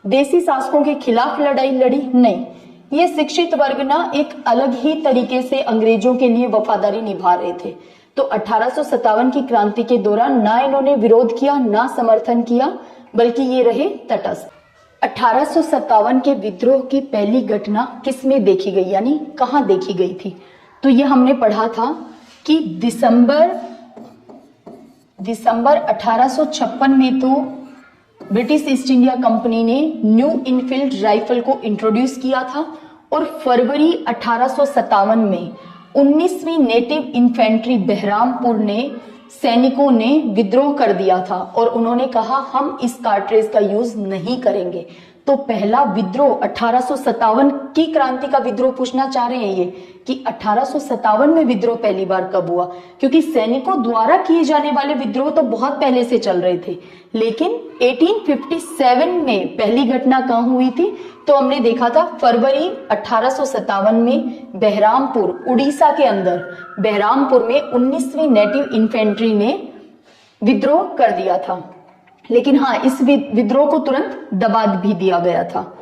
देसी शासकों के खिलाफ लड़ाई लड़ी? नहीं, ये शिक्षित वर्ग ना एक अलग ही तरीके से अंग्रेजों के लिए वफादारी निभा रहे थे। तो 1857 की क्रांति के दौरान ना इन्होंने विरोध किया ना समर्थन किया, बल्कि ये रहे तटस्थ। 1857 के विद्रोह की पहली घटना किसमें देखी गई, यानी कहां देखी गई थी? तो ये हमने पढ़ा था कि दिसंबर 1856 में तो ब्रिटिश ईस्ट इंडिया कंपनी ने न्यू इनफील्ड राइफल को इंट्रोड्यूस किया था, और फरवरी 1857 में 19वीं नेटिव इन्फेंट्री बहरामपुर ने सैनिकों ने विद्रोह कर दिया था और उन्होंने कहा हम इस कार्ट्रेज का यूज नहीं करेंगे। तो पहला विद्रोह 1857 की क्रांति का विद्रोह पूछना चाह रहे हैं ये कि 1857 में विद्रोह पहली बार कब हुआ, क्योंकि सैनिकों द्वारा किए जाने वाले विद्रोह तो बहुत पहले से चल रहे थे, लेकिन 1857 में पहली घटना कहां हुई थी? तो हमने देखा था फरवरी 1857 में बहरामपुर, उड़ीसा के अंदर बहरामपुर में 19वीं नेटिव इन्फेंट्री ने विद्रोह कर दिया था। लेकिन हाँ, इस विद्रोह को तुरंत दबा भी दिया गया था।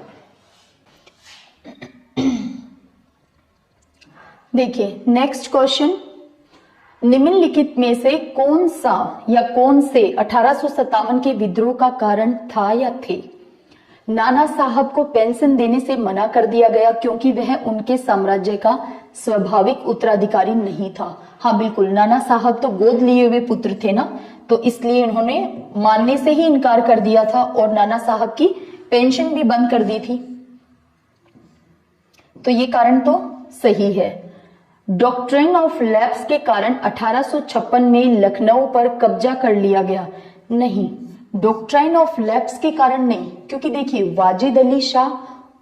देखिए नेक्स्ट क्वेश्चन, निम्नलिखित में से कौन सा या कौन से 1857 के विद्रोह का कारण था या थे? नाना साहब को पेंशन देने से मना कर दिया गया क्योंकि वह उनके साम्राज्य का स्वाभाविक उत्तराधिकारी नहीं था। हाँ बिल्कुल, नाना साहब तो गोद लिए हुए पुत्र थे ना, तो इसलिए उन्होंने मानने से ही इनकार कर दिया था और नाना साहब की पेंशन भी बंद कर दी थी। तो ये कारण तो सही है। डॉक्ट्रिन ऑफ लैप्स के कारण 1856 में लखनऊ पर कब्जा कर लिया गया? नहीं, डॉक्ट्राइन ऑफ लैप्स के कारण नहीं, क्योंकि देखिए वाजिद अली शाह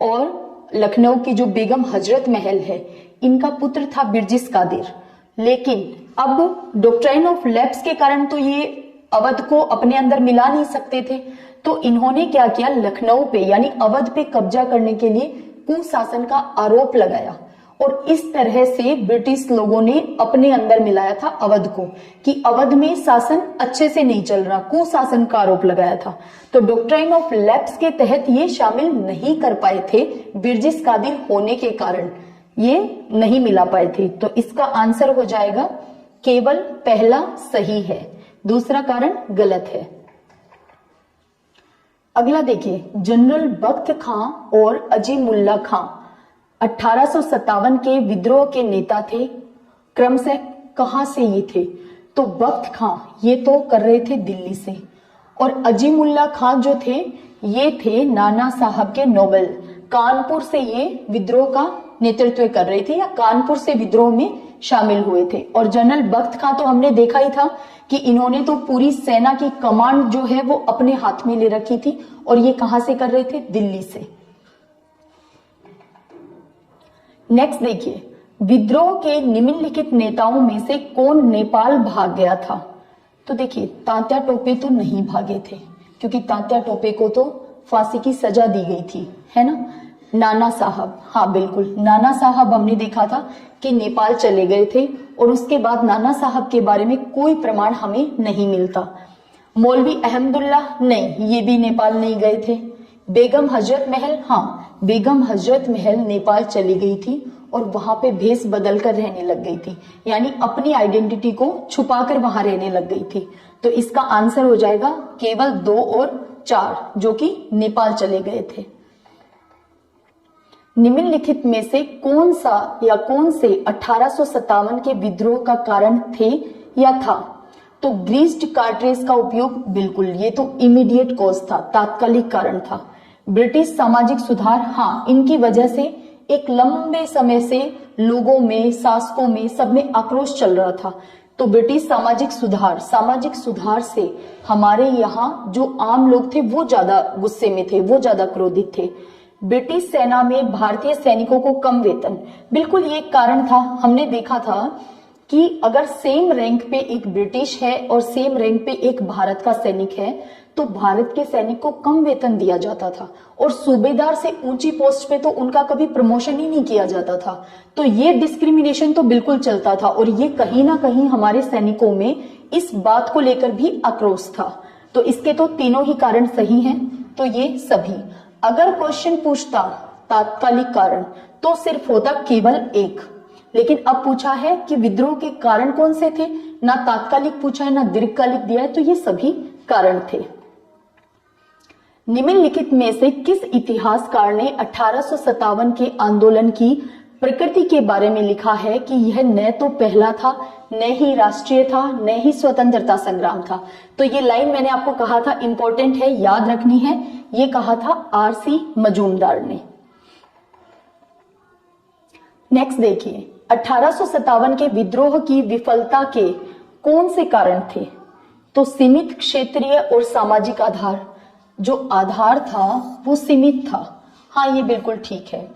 और लखनऊ की जो बेगम हजरत महल है, इनका पुत्र था बिरजिस कादिर। लेकिन अब डॉक्ट्राइन ऑफ लैप्स के कारण तो ये अवध को अपने अंदर मिला नहीं सकते थे, तो इन्होंने क्या किया, लखनऊ पे यानी अवध पे कब्जा करने के लिए कुशासन का आरोप लगाया और इस तरह से ब्रिटिश लोगों ने अपने अंदर मिलाया था अवध को कि अवध में शासन अच्छे से नहीं चल रहा, कुशासन का आरोप लगाया था। तो डॉक्ट्राइन ऑफ लैप्स के तहत ये शामिल नहीं कर पाए थे, बिरजिस कादिर होने के कारण ये नहीं मिला पाए थे। तो इसका आंसर हो जाएगा केवल पहला सही है, दूसरा कारण गलत है। अगला देखिए, जनरल बख्त खां और अजीमुल्ला खां 1857 के विद्रोह के नेता थे, क्रमशः कहां से ये थे, तो बख्त खां ये तो कर रहे थे दिल्ली से और अजीमुल्ला खां जो थे ये थे नाना साहब के नोबल, कानपुर से ये विद्रोह का नेतृत्व कर रहे थे या कानपुर से विद्रोह में शामिल हुए थे। और जनरल बख्त खां तो हमने देखा ही था कि इन्होंने तो पूरी सेना की कमांड जो है वो अपने हाथ में ले रखी थी और ये कहां से कर रहे थे, दिल्ली से। नेक्स्ट देखिए, विद्रोह के निम्नलिखित नेताओं में से कौन नेपाल भाग गया था, तो देखिए तात्या टोपे तो नहीं भागे थे क्योंकि तात्या टोपे को तो फांसी की सजा दी गई थी, है ना। नाना साहब, हाँ बिल्कुल, नाना साहब हमने देखा था कि नेपाल चले गए थे और उसके बाद नाना साहब के बारे में कोई प्रमाण हमें नहीं मिलता। मौलवी अहमदुल्ला नहीं, ये भी नेपाल नहीं गए थे। बेगम हजरत महल, हाँ बेगम हजरत महल नेपाल चली गई थी और वहां पे भेष बदल कर रहने लग गई थी, यानी अपनी आइडेंटिटी को छुपाकर वहां रहने लग गई थी। तो इसका आंसर हो जाएगा केवल 2 और 4 जो कि नेपाल चले गए थे। निम्नलिखित में से कौन सा या कौन से 1857 के विद्रोह का कारण थे या था, तो ग्रीस्ड कार्ट्रेज का उपयोग, बिल्कुल ये तो इमीडिएट कॉज था, तात्कालिक कारण था। ब्रिटिश सामाजिक सुधार, हाँ इनकी वजह से एक लंबे समय से लोगों में, शासकों में, सब में आक्रोश चल रहा था। तो ब्रिटिश सामाजिक सुधार से हमारे यहाँ जो आम लोग थे वो ज्यादा गुस्से में थे, वो ज्यादा क्रोधित थे। ब्रिटिश सेना में भारतीय सैनिकों को कम वेतन, बिल्कुल ये कारण था। हमने देखा था कि अगर सेम रैंक पे एक ब्रिटिश है और सेम रैंक पे एक भारत का सैनिक है तो भारत के सैनिक को कम वेतन दिया जाता था और सूबेदार से ऊंची पोस्ट पे तो उनका कभी प्रमोशन ही नहीं किया जाता था। तो ये डिस्क्रिमिनेशन तो बिल्कुल चलता था और ये कहीं ना कहीं हमारे सैनिकों में इस बात को लेकर भी आक्रोश था। तो इसके तो तीनों ही कारण सही हैं, तो ये सभी। अगर क्वेश्चन पूछता तात्कालिक कारण तो सिर्फ होता केवल एक, लेकिन अब पूछा है कि विद्रोह के कारण कौन से थे, ना तात्कालिक पूछा है ना दीर्घकालिक दिया है, तो ये सभी कारण थे। निम्नलिखित में से किस इतिहासकार ने 1857 के आंदोलन की प्रकृति के बारे में लिखा है कि यह न तो पहला था, न ही राष्ट्रीय था, न ही स्वतंत्रता संग्राम था। तो ये लाइन मैंने आपको कहा था इंपॉर्टेंट है, याद रखनी है, ये कहा था आरसी मजूमदार ने। नेक्स्ट देखिए, 1857 के विद्रोह की विफलता के कौन से कारण थे, तो सीमित क्षेत्रीय और सामाजिक आधार, जो आधार था वो सीमित था, हाँ ये बिल्कुल ठीक है।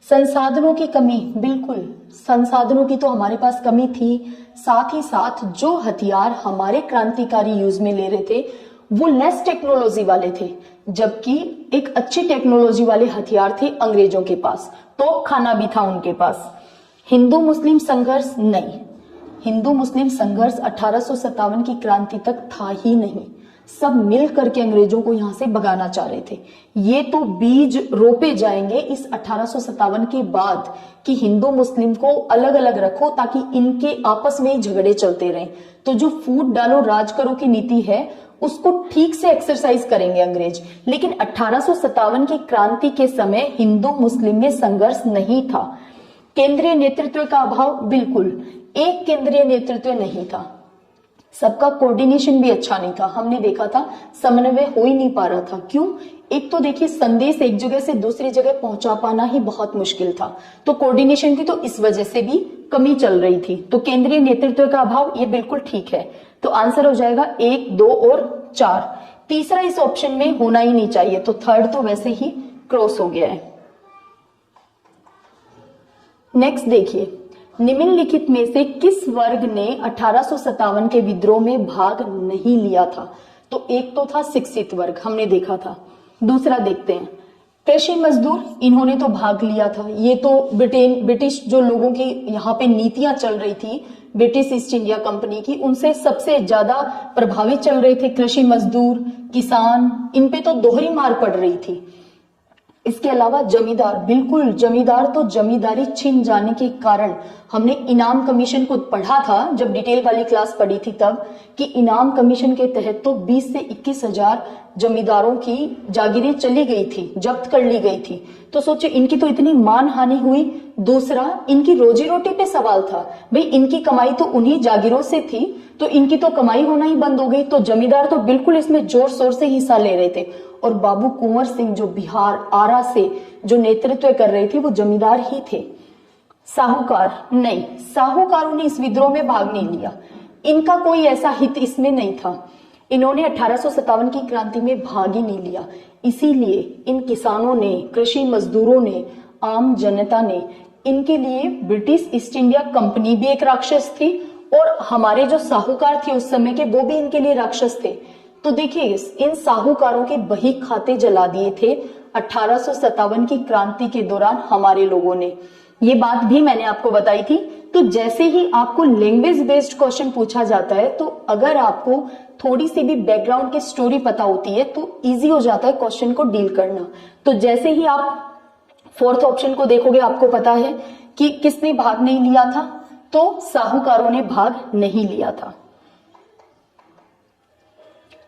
संसाधनों की कमी, बिल्कुल संसाधनों की तो हमारे पास कमी थी, साथ ही साथ जो हथियार हमारे क्रांतिकारी यूज में ले रहे थे वो लेस टेक्नोलॉजी वाले थे, जबकि एक अच्छी टेक्नोलॉजी वाले हथियार थे अंग्रेजों के पास, तो खाना भी था उनके पास। हिंदू मुस्लिम संघर्ष नहीं, हिंदू मुस्लिम संघर्ष 1857 की क्रांति तक था ही नहीं, सब मिल करके अंग्रेजों को यहां से भगाना चाह रहे थे। ये तो बीज रोपे जाएंगे इस 1857 के बाद कि हिंदू मुस्लिम को अलग अलग रखो ताकि इनके आपस में ही झगड़े चलते रहें। तो जो फूट डालो राज करो की नीति है उसको ठीक से एक्सरसाइज करेंगे अंग्रेज। लेकिन 1857 की क्रांति के समय हिंदू मुस्लिम में संघर्ष नहीं था। केंद्रीय नेतृत्व का अभाव, बिल्कुल एक केंद्रीय नेतृत्व नहीं था, सबका कोऑर्डिनेशन भी अच्छा नहीं था। हमने देखा था समन्वय हो ही नहीं पा रहा था। क्यों? एक तो देखिए संदेश एक जगह से दूसरी जगह पहुंचा पाना ही बहुत मुश्किल था, तो कोऑर्डिनेशन की तो इस वजह से भी कमी चल रही थी। तो केंद्रीय नेतृत्व का अभाव ये बिल्कुल ठीक है, तो आंसर हो जाएगा 1, 2 और 4। तीसरा इस ऑप्शन में होना ही नहीं चाहिए, तो थर्ड तो वैसे ही क्रॉस हो गया है। नेक्स्ट देखिए, निम्नलिखित में से किस वर्ग ने 1857 के विद्रोह में भाग नहीं लिया था? तो एक तो था शिक्षित वर्ग, हमने देखा था। दूसरा देखते हैं, कृषि मजदूर, इन्होंने तो भाग लिया था। ये तो ब्रिटिश जो लोगों की यहाँ पे नीतियां चल रही थी ब्रिटिश ईस्ट इंडिया कंपनी की, उनसे सबसे ज्यादा प्रभावित चल रहे थे कृषि मजदूर, किसान, इन पे तो दोहरी मार पड़ रही थी। इसके अलावा जमींदार, बिल्कुल जमींदार तो जमींदारी छिन जाने के कारण, हमने इनाम कमीशन को पढ़ा था जब डिटेल वाली क्लास पढ़ी थी तब, कि इनाम कमीशन के तहत तो 20 से 21 हजार जमींदारों की जागीरें चली गई थी, जब्त कर ली गई थी। तो सोचिए, इनकी तो इतनी मान हानि हुई। दूसरा, इनकी रोजी रोटी पे सवाल था। भाई, इनकी कमाई तो उन्हीं जागीरों से थी, तो इनकी तो कमाई होना ही बंद हो गई। तो जमींदार तो बिल्कुल इसमें जोर शोर से हिस्सा ले रहे थे। और बाबू कुंवर सिंह जो बिहार आरा से जो नेतृत्व कर रहे थे, वो जमींदार ही थे। साहूकार नहीं, साहूकारों ने इस विद्रोह में भाग नहीं लिया। इनका कोई ऐसा हित इसमें नहीं था। इन्होंने 1857 की क्रांति में भाग ही नहीं लिया। इसीलिए इन किसानों ने, कृषि मजदूरों ने, आम जनता ने, इनके लिए ब्रिटिश ईस्ट इंडिया कंपनी भी एक राक्षस थी, और हमारे जो साहूकार थे उस समय के, वो भी इनके लिए राक्षस थे। तो देखिए, इन साहूकारों के बही खाते जला दिए थे 1857 की क्रांति के दौरान हमारे लोगों ने। ये बात भी मैंने आपको बताई थी। तो जैसे ही आपको लैंग्वेज बेस्ड क्वेश्चन पूछा जाता है, तो अगर आपको थोड़ी सी भी बैकग्राउंड की स्टोरी पता होती है तो इजी हो जाता है क्वेश्चन को डील करना। तो जैसे ही आप फोर्थ ऑप्शन को देखोगे, आपको पता है कि किसने भाग नहीं लिया था, तो साहूकारों ने भाग नहीं लिया था।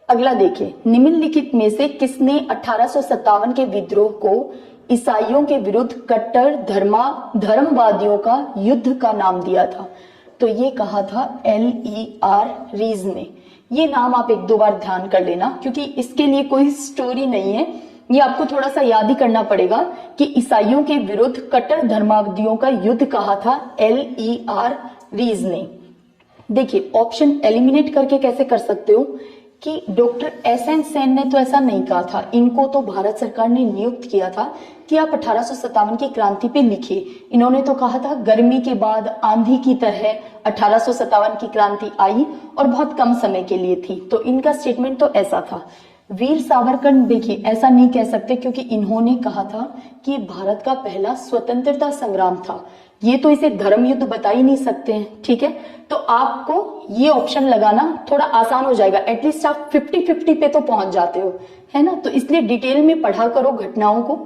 अगला देखिए, निम्नलिखित में से किसने 1857 के विद्रोह को ईसाइयों के विरुद्ध कट्टर धर्मवादियों का युद्ध का नाम दिया था? तो ये कहा था L.E.R. रीज ने। ये नाम आप एक दो बार ध्यान कर लेना, क्योंकि इसके लिए कोई स्टोरी नहीं है, ये आपको थोड़ा सा याद ही करना पड़ेगा कि ईसाइयों के विरुद्ध कट्टर धर्मवादियों का युद्ध कहा था L.E.R. रीज ने। देखिए, ऑप्शन एलिमिनेट करके कैसे कर सकते हो कि डॉक्टर S.N. सेन ने तो ऐसा नहीं कहा था। इनको तो भारत सरकार ने नियुक्त किया था कि आप 1857 की क्रांति पे लिखिए। इन्होंने तो कहा था गर्मी के बाद आंधी की तरह 1857 की क्रांति आई और बहुत कम समय के लिए थी। तो इनका स्टेटमेंट तो ऐसा था। वीर सावरकर, देखिए, ऐसा नहीं कह सकते क्योंकि इन्होंने कहा था कि भारत का पहला स्वतंत्रता संग्राम था। ये तो इसे धर्म युद्ध बता ही नहीं सकते हैं। ठीक है, तो आपको ये ऑप्शन लगाना थोड़ा आसान हो जाएगा। एटलीस्ट आप 50-50 पे तो पहुंच जाते हो, है ना। तो इसलिए डिटेल में पढ़ा करो घटनाओं को।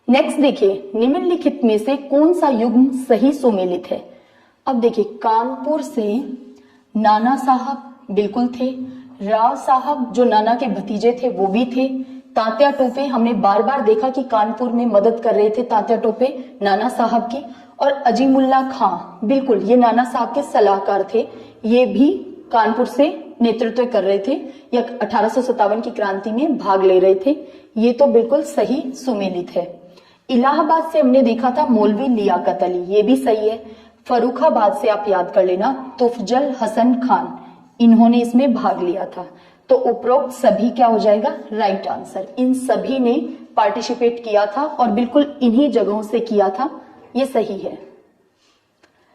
नेक्स्ट देखिए, निम्नलिखित में से कौन सा युग्म सही सुमेलित है? अब देखिए, कानपुर से नाना साहब बिल्कुल थे, राव साहब जो नाना के भतीजे थे वो भी थे, तात्या टोपे, हमने बार बार देखा कि कानपुर में मदद कर रहे थे तात्या टोपे नाना साहब की, और अजीमुल्ला खां, बिल्कुल ये नाना साहब के सलाहकार थे, ये भी कानपुर से नेतृत्व कर रहे थे या 1857 की क्रांति में भाग ले रहे थे। ये तो बिल्कुल सही सुमेलित है। इलाहाबाद से हमने देखा था मौलवी लियाकत अली, ये भी सही है। फर्रुखाबाद से आप याद कर लेना तुफजल हसन खान, इन्होंने इसमें भाग लिया था। तो उपरोक्त सभी क्या हो जाएगा? Right answer. इन सभी ने पार्टिसिपेट किया था और बिल्कुल इन्हीं जगहों से किया था, ये सही है।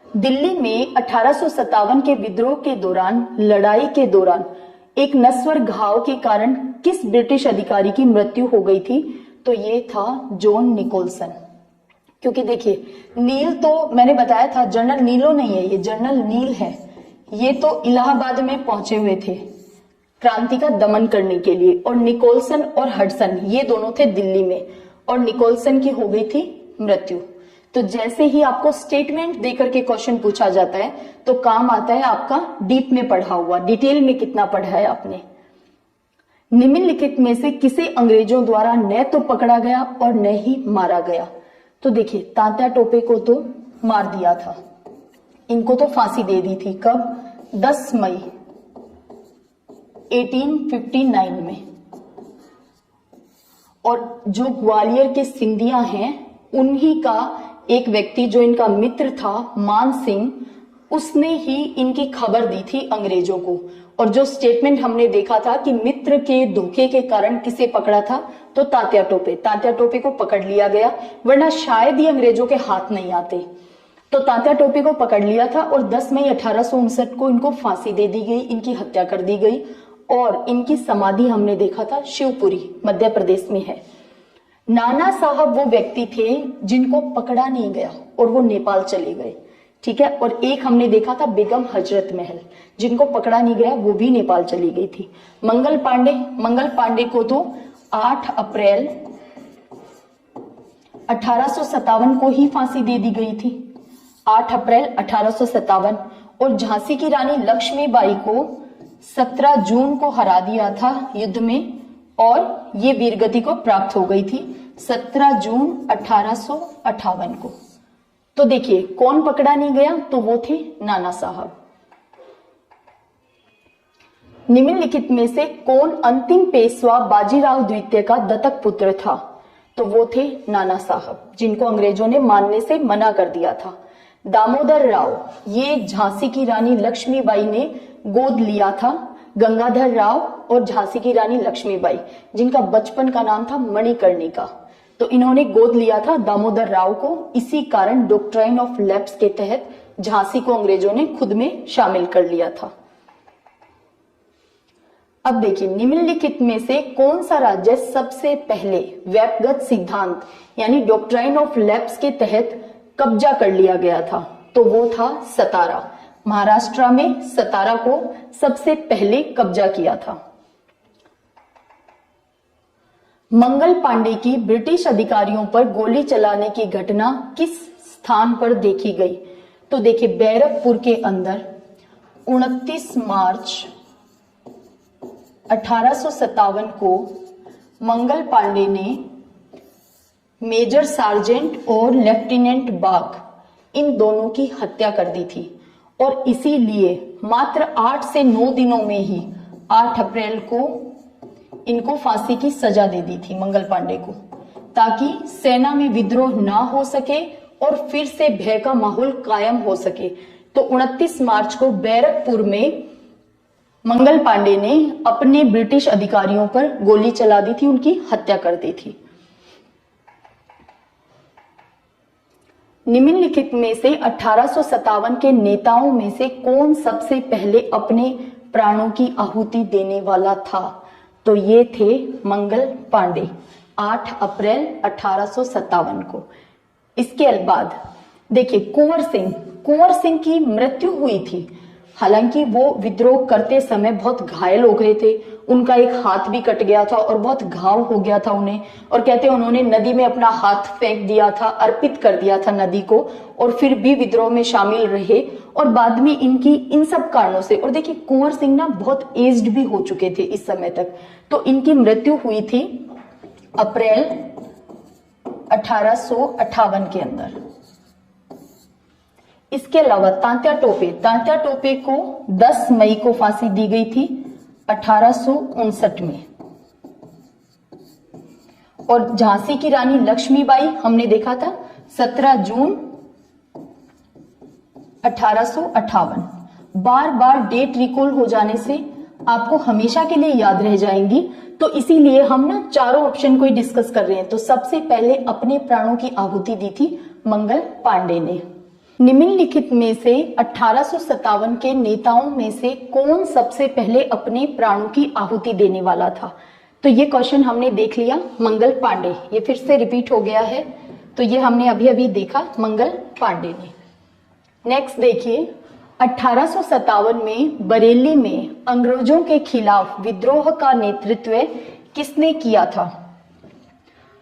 दिल्ली में 1857 के विद्रोह के दौरान, लड़ाई के दौरान एक नस्वर घाव के कारण किस ब्रिटिश अधिकारी की मृत्यु हो गई थी? तो ये था जॉन निकोलसन। क्योंकि देखिए, नील तो मैंने बताया था, जनरल नीलो नहीं है, ये जनरल नील है। ये तो इलाहाबाद में पहुंचे हुए थे क्रांति का दमन करने के लिए, और निकोलसन और हडसन ये दोनों थे दिल्ली में, और निकोलसन की हो गई थी मृत्यु। तो जैसे ही आपको स्टेटमेंट देकर के क्वेश्चन पूछा जाता है तो काम आता है आपका डीप में पढ़ा हुआ, डिटेल में कितना पढ़ा है आपने। निम्नलिखित में से किसे अंग्रेजों द्वारा न तो पकड़ा गया और न ही मारा गया? तो देखिए, तात्या टोपे को तो मार दिया था, इनको तो फांसी दे दी थी। कब? 10 मई 1859 में। और जो ग्वालियर के सिंधिया हैं, उन्हीं का एक व्यक्ति जो इनका मित्र था, मान सिंह, उसने ही इनकी खबर दी थी अंग्रेजों को। और जो स्टेटमेंट हमने देखा था कि मित्र के धोखे के कारण किसे पकड़ा था, तो तात्या टोपे को पकड़ लिया गया, वरना शायद ही अंग्रेजों के हाथ नहीं आते। तो तात्या टोपे को पकड़ लिया था और 10 मई 1859 को इनको फांसी दे दी गई, इनकी हत्या कर दी गई और इनकी समाधि हमने देखा था शिवपुरी मध्य प्रदेश में है। नाना साहब वो व्यक्ति थे जिनको पकड़ा नहीं गया और वो नेपाल चले गए, ठीक है। और एक हमने देखा था बेगम हजरत महल, जिनको पकड़ा नहीं गया वो भी नेपाल चली गई थी। मंगल पांडे को तो 8 अप्रैल 1857 को ही फांसी दे दी गई थी, 8 अप्रैल 1857। और झांसी की रानी लक्ष्मीबाई को 17 जून को हरा दिया था युद्ध में और ये वीरगति को प्राप्त हो गई थी 17 जून 1858 को। तो देखिए कौन पकड़ा नहीं गया, तो वो थे नाना साहब। निम्नलिखित में से कौन अंतिम पेशवा बाजीराव द्वितीय का दत्तक पुत्र था, तो वो थे नाना साहब, जिनको अंग्रेजों ने मानने से मना कर दिया था। दामोदर राव, ये झांसी की रानी लक्ष्मीबाई ने गोद लिया था। गंगाधर राव और झांसी की रानी लक्ष्मीबाई, जिनका बचपन का नाम था मणिकर्णिका, तो इन्होंने गोद लिया था दामोदर राव को। इसी कारण डॉक्ट्राइन ऑफ लैप्स के तहत झांसी को अंग्रेजों ने खुद में शामिल कर लिया था। अब देखिए निम्नलिखित में से कौन सा राज्य सबसे पहले व्यक्तिगत सिद्धांत यानी डॉक्ट्राइन ऑफ लैप्स के तहत कब्जा कर लिया गया था, तो वो था सतारा। महाराष्ट्र में सतारा को सबसे पहले कब्जा किया था। मंगल पांडे की ब्रिटिश अधिकारियों पर गोली चलाने की घटना किस स्थान पर देखी गई, तो देखिए बैरकपुर के अंदर 29 मार्च 1857 को मंगल पांडे ने मेजर सार्जेंट और लेफ्टिनेंट बाग इन दोनों की हत्या कर दी थी और इसीलिए मात्र 8 से 9 दिनों में ही 8 अप्रैल को इनको फांसी की सजा दे दी थी मंगल पांडे को, ताकि सेना में विद्रोह ना हो सके और फिर से भय का माहौल कायम हो सके। तो 29 मार्च को बैरकपुर में मंगल पांडे ने अपने ब्रिटिश अधिकारियों पर गोली चला दी थी, उनकी हत्या कर दी थी। निम्नलिखित में से 1857 के नेताओं में से कौन सबसे पहले अपने प्राणों की आहुति देने वाला था, तो ये थे मंगल पांडे 8 अप्रैल 1857 को। इसके बाद देखिए कुंवर सिंह की मृत्यु हुई थी। हालांकि वो विद्रोह करते समय बहुत घायल हो गए थे, उनका एक हाथ भी कट गया था और बहुत घाव हो गया था उन्हें, और कहते हैं उन्होंने नदी में अपना हाथ फेंक दिया था, अर्पित कर दिया था नदी को, और फिर भी विद्रोह में शामिल रहे। और बाद में इनकी इन सब कारणों से, और देखिए कुंवर सिंह ना बहुत एज्ड भी हो चुके थे इस समय तक, तो इनकी मृत्यु हुई थी अप्रैल 1858 के अंदर। इसके अलावा तात्या टोपे को 10 मई को फांसी दी गई थी 1859 में। और झांसी की रानी लक्ष्मीबाई हमने देखा था 17 जून 1858। बार बार डेट रिकॉल हो जाने से आपको हमेशा के लिए याद रह जाएंगी, तो इसीलिए हम ना चारों ऑप्शन को ही डिस्कस कर रहे हैं। तो सबसे पहले अपने प्राणों की आहुति दी थी मंगल पांडे ने। निम्नलिखित में से 1857 के नेताओं में से कौन सबसे पहले अपने प्राणों की आहुति देने वाला था, तो ये क्वेश्चन हमने देख लिया मंगल पांडे, ये फिर से रिपीट हो गया है, तो ये हमने अभी अभी देखा मंगल पांडे ने। नेक्स्ट देखिए 1857 में बरेली में अंग्रेजों के खिलाफ विद्रोह का नेतृत्व किसने किया था,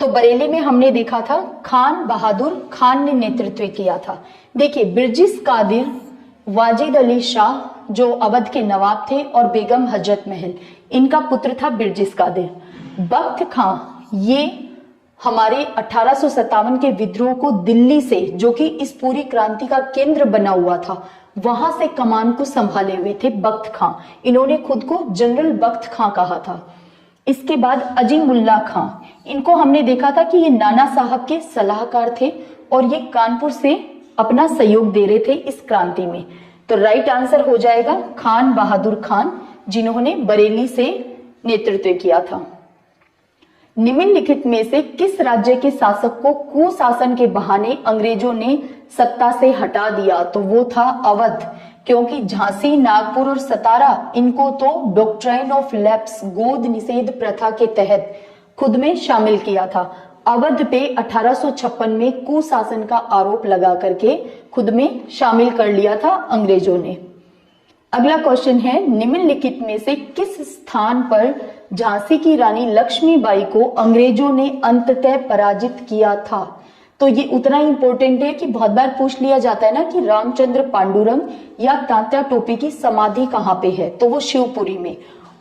तो बरेली में हमने देखा था खान बहादुर खान ने नेतृत्व किया था। देखिए बिरजिस कादिर, वाजिद अली शाह जो अवध के नवाब थे, और बेगम हजरत महल, इनका पुत्र था बिरजिस कादिर। बख्त खां ये हमारे 1857 के विद्रोह को दिल्ली से, जो कि इस पूरी क्रांति का केंद्र बना हुआ था, वहां से कमान को संभाले हुए थे बख्त खां। इन्होंने खुद को जनरल बख्त खां कहा था। इसके बाद अजीमुल्ला खां, इनको हमने देखा था कि ये नाना साहब के सलाहकार थे और ये कानपुर से अपना सहयोग दे रहे थे इस क्रांति में। तो राइट आंसर हो जाएगा खान बहादुर खान, जिन्होंने बरेली से नेतृत्व किया था। निम्नलिखित में से किस राज्य के शासक को कुशासन के बहाने अंग्रेजों ने सत्ता से हटा दिया? तो वो था अवध, क्योंकि झांसी, नागपुर और सतारा इनको तो डॉक्ट्राइन ऑफ लैप्स, गोद निषेध प्रथा के तहत खुद में शामिल किया था। अवध पे 1856 में कुशासन का आरोप लगा करके खुद में शामिल कर लिया था अंग्रेजों ने। अगला क्वेश्चन है, निम्नलिखित में से किस स्थान पर झांसी की रानी लक्ष्मीबाई को अंग्रेजों ने अंततः पराजित किया था? तो ये उतना ही इंपॉर्टेंट है कि बहुत बार पूछ लिया जाता है ना कि रामचंद्र पांडुरंग या तात्या टोपे की समाधि कहाँ पे है, तो वो शिवपुरी में।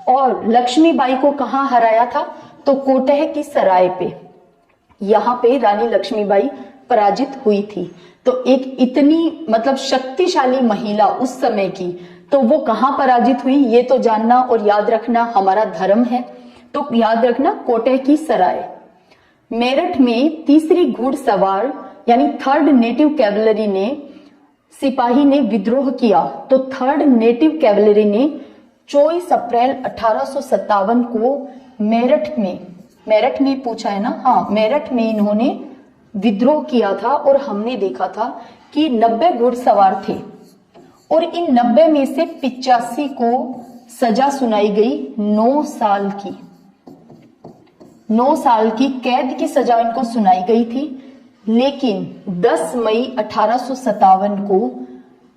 और लक्ष्मीबाई को कहाँ हराया था? तो कोटह की सराय पे, यहाँ पे रानी लक्ष्मीबाई पराजित हुई थी। तो एक इतनी मतलब शक्तिशाली महिला उस समय की, तो वो कहाँ पराजित हुई ये तो जानना और याद रखना हमारा धर्म है। तो याद रखना कोटह की सराय। मेरठ में तीसरी घुड़सवार यानी थर्ड नेटिव कैवलरी ने सिपाही ने विद्रोह किया। तो थर्ड नेटिव कैवलरी ने 24 अप्रैल 1857 को मेरठ में पूछा है ना, हाँ मेरठ में इन्होंने विद्रोह किया था। और हमने देखा था कि 90 घुड़सवार थे और इन 90 में से 85 को सजा सुनाई गई 9 साल की। 9 साल की कैद की सजा इनको सुनाई गई थी। लेकिन 10 मई 1857 को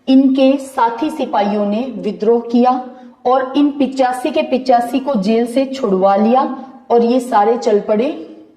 इनके साथी सिपाहियों ने विद्रोह किया और इन 85 के 85 को जेल से छुड़वा लिया और ये सारे चल पड़े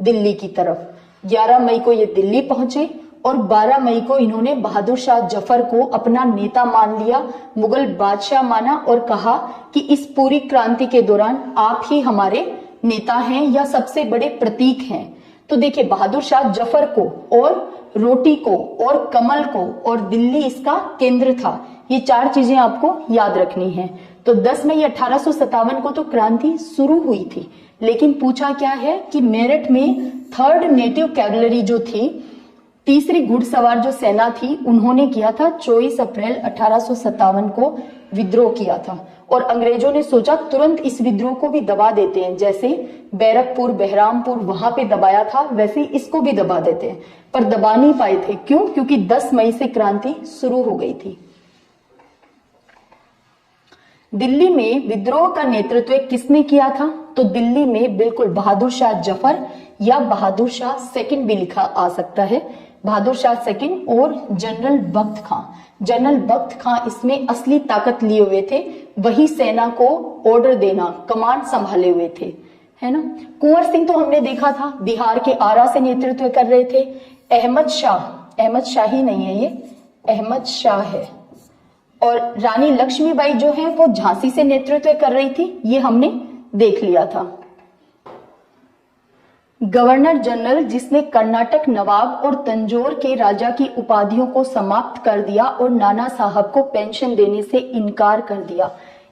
दिल्ली की तरफ। 11 मई को ये दिल्ली पहुंचे और 12 मई को इन्होंने बहादुर शाह जफर को अपना नेता मान लिया, मुगल बादशाह माना और कहा कि इस पूरी क्रांति के दौरान आप ही हमारे नेता हैं या सबसे बड़े प्रतीक हैं। तो देखिए बहादुर शाह जफर को और रोटी को और कमल को और दिल्ली इसका केंद्र था। ये 4 चीजें आपको याद रखनी है। तो 10 मई 1857 को तो क्रांति शुरू हुई थी, लेकिन पूछा क्या है कि मेरठ में थर्ड नेटिव कैवलरी जो थी, तीसरी घुड़सवार जो सेना थी, उन्होंने किया था 24 अप्रैल 1857 को विद्रोह किया था। और अंग्रेजों ने सोचा तुरंत इस विद्रोह को भी दबा देते हैं, जैसे बैरकपुर, बहरामपुर वहां पे दबाया था वैसे इसको भी दबा देते हैं, पर दबा नहीं पाए थे। क्यों? क्योंकि 10 मई से क्रांति शुरू हो गई थी। दिल्ली में विद्रोह का नेतृत्व किसने किया था? तो दिल्ली में बिल्कुल बहादुर शाह जफर या बहादुर शाह सेकंड भी लिखा आ सकता है, बहादुर शाह सेकंड और जनरल बख्त खां। जनरल बख्त खां इसमें असली ताकत लिए हुए थे, वही सेना को ऑर्डर देना, कमांड संभाले हुए थे, है ना। कुंवर सिंह तो हमने देखा था बिहार के आरा से नेतृत्व कर रहे थे। अहमद शाह ही नहीं है, ये अहमद शाह है। और रानी लक्ष्मीबाई जो है वो झांसी से नेतृत्व कर रही थी, ये हमने देख लिया था। गवर्नर जनरल जिसने कर्नाटक नवाब और तंजौर के राजा की उपाधियों को समाप्त कर दिया और नाना साहब को पेंशन देने से इनकार कर दिया,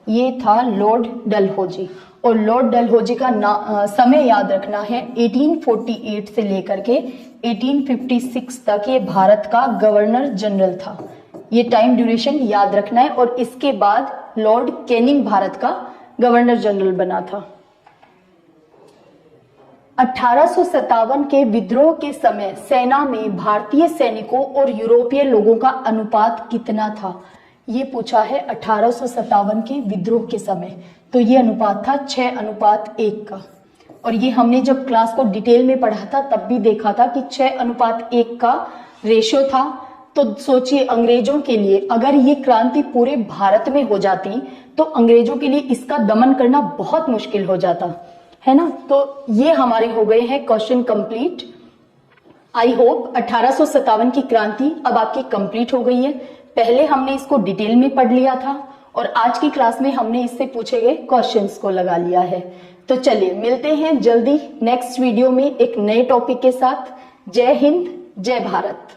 ये था लॉर्ड डलहौजी। और लॉर्ड डलहौजी का समय याद रखना है, 1848 से लेकर के 1856 तक ये भारत का गवर्नर जनरल था। ये टाइम ड्यूरेशन याद रखना है। और इसके बाद लॉर्ड कैनिंग भारत का गवर्नर जनरल बना था। 1857 के विद्रोह के समय सेना में भारतीय सैनिकों और यूरोपीय लोगों का अनुपात कितना था? ये पूछा है 1857 के विद्रोह के समय। तो ये अनुपात था 6:1 का। और ये हमने जब क्लास को डिटेल में पढ़ा था तब भी देखा था कि 6:1 का रेशियो था। तो सोचिए अंग्रेजों के लिए अगर ये क्रांति पूरे भारत में हो जाती तो अंग्रेजों के लिए इसका दमन करना बहुत मुश्किल हो जाता, है ना। तो ये हमारे हो गए हैं क्वेश्चन कंप्लीट। आई होप 1857 की क्रांति अब आपकी कंप्लीट हो गई है। पहले हमने इसको डिटेल में पढ़ लिया था और आज की क्लास में हमने इससे पूछे गए क्वेश्चंस को लगा लिया है। तो चलिए मिलते हैं जल्दी नेक्स्ट वीडियो में एक नए टॉपिक के साथ। जय हिंद, जय भारत।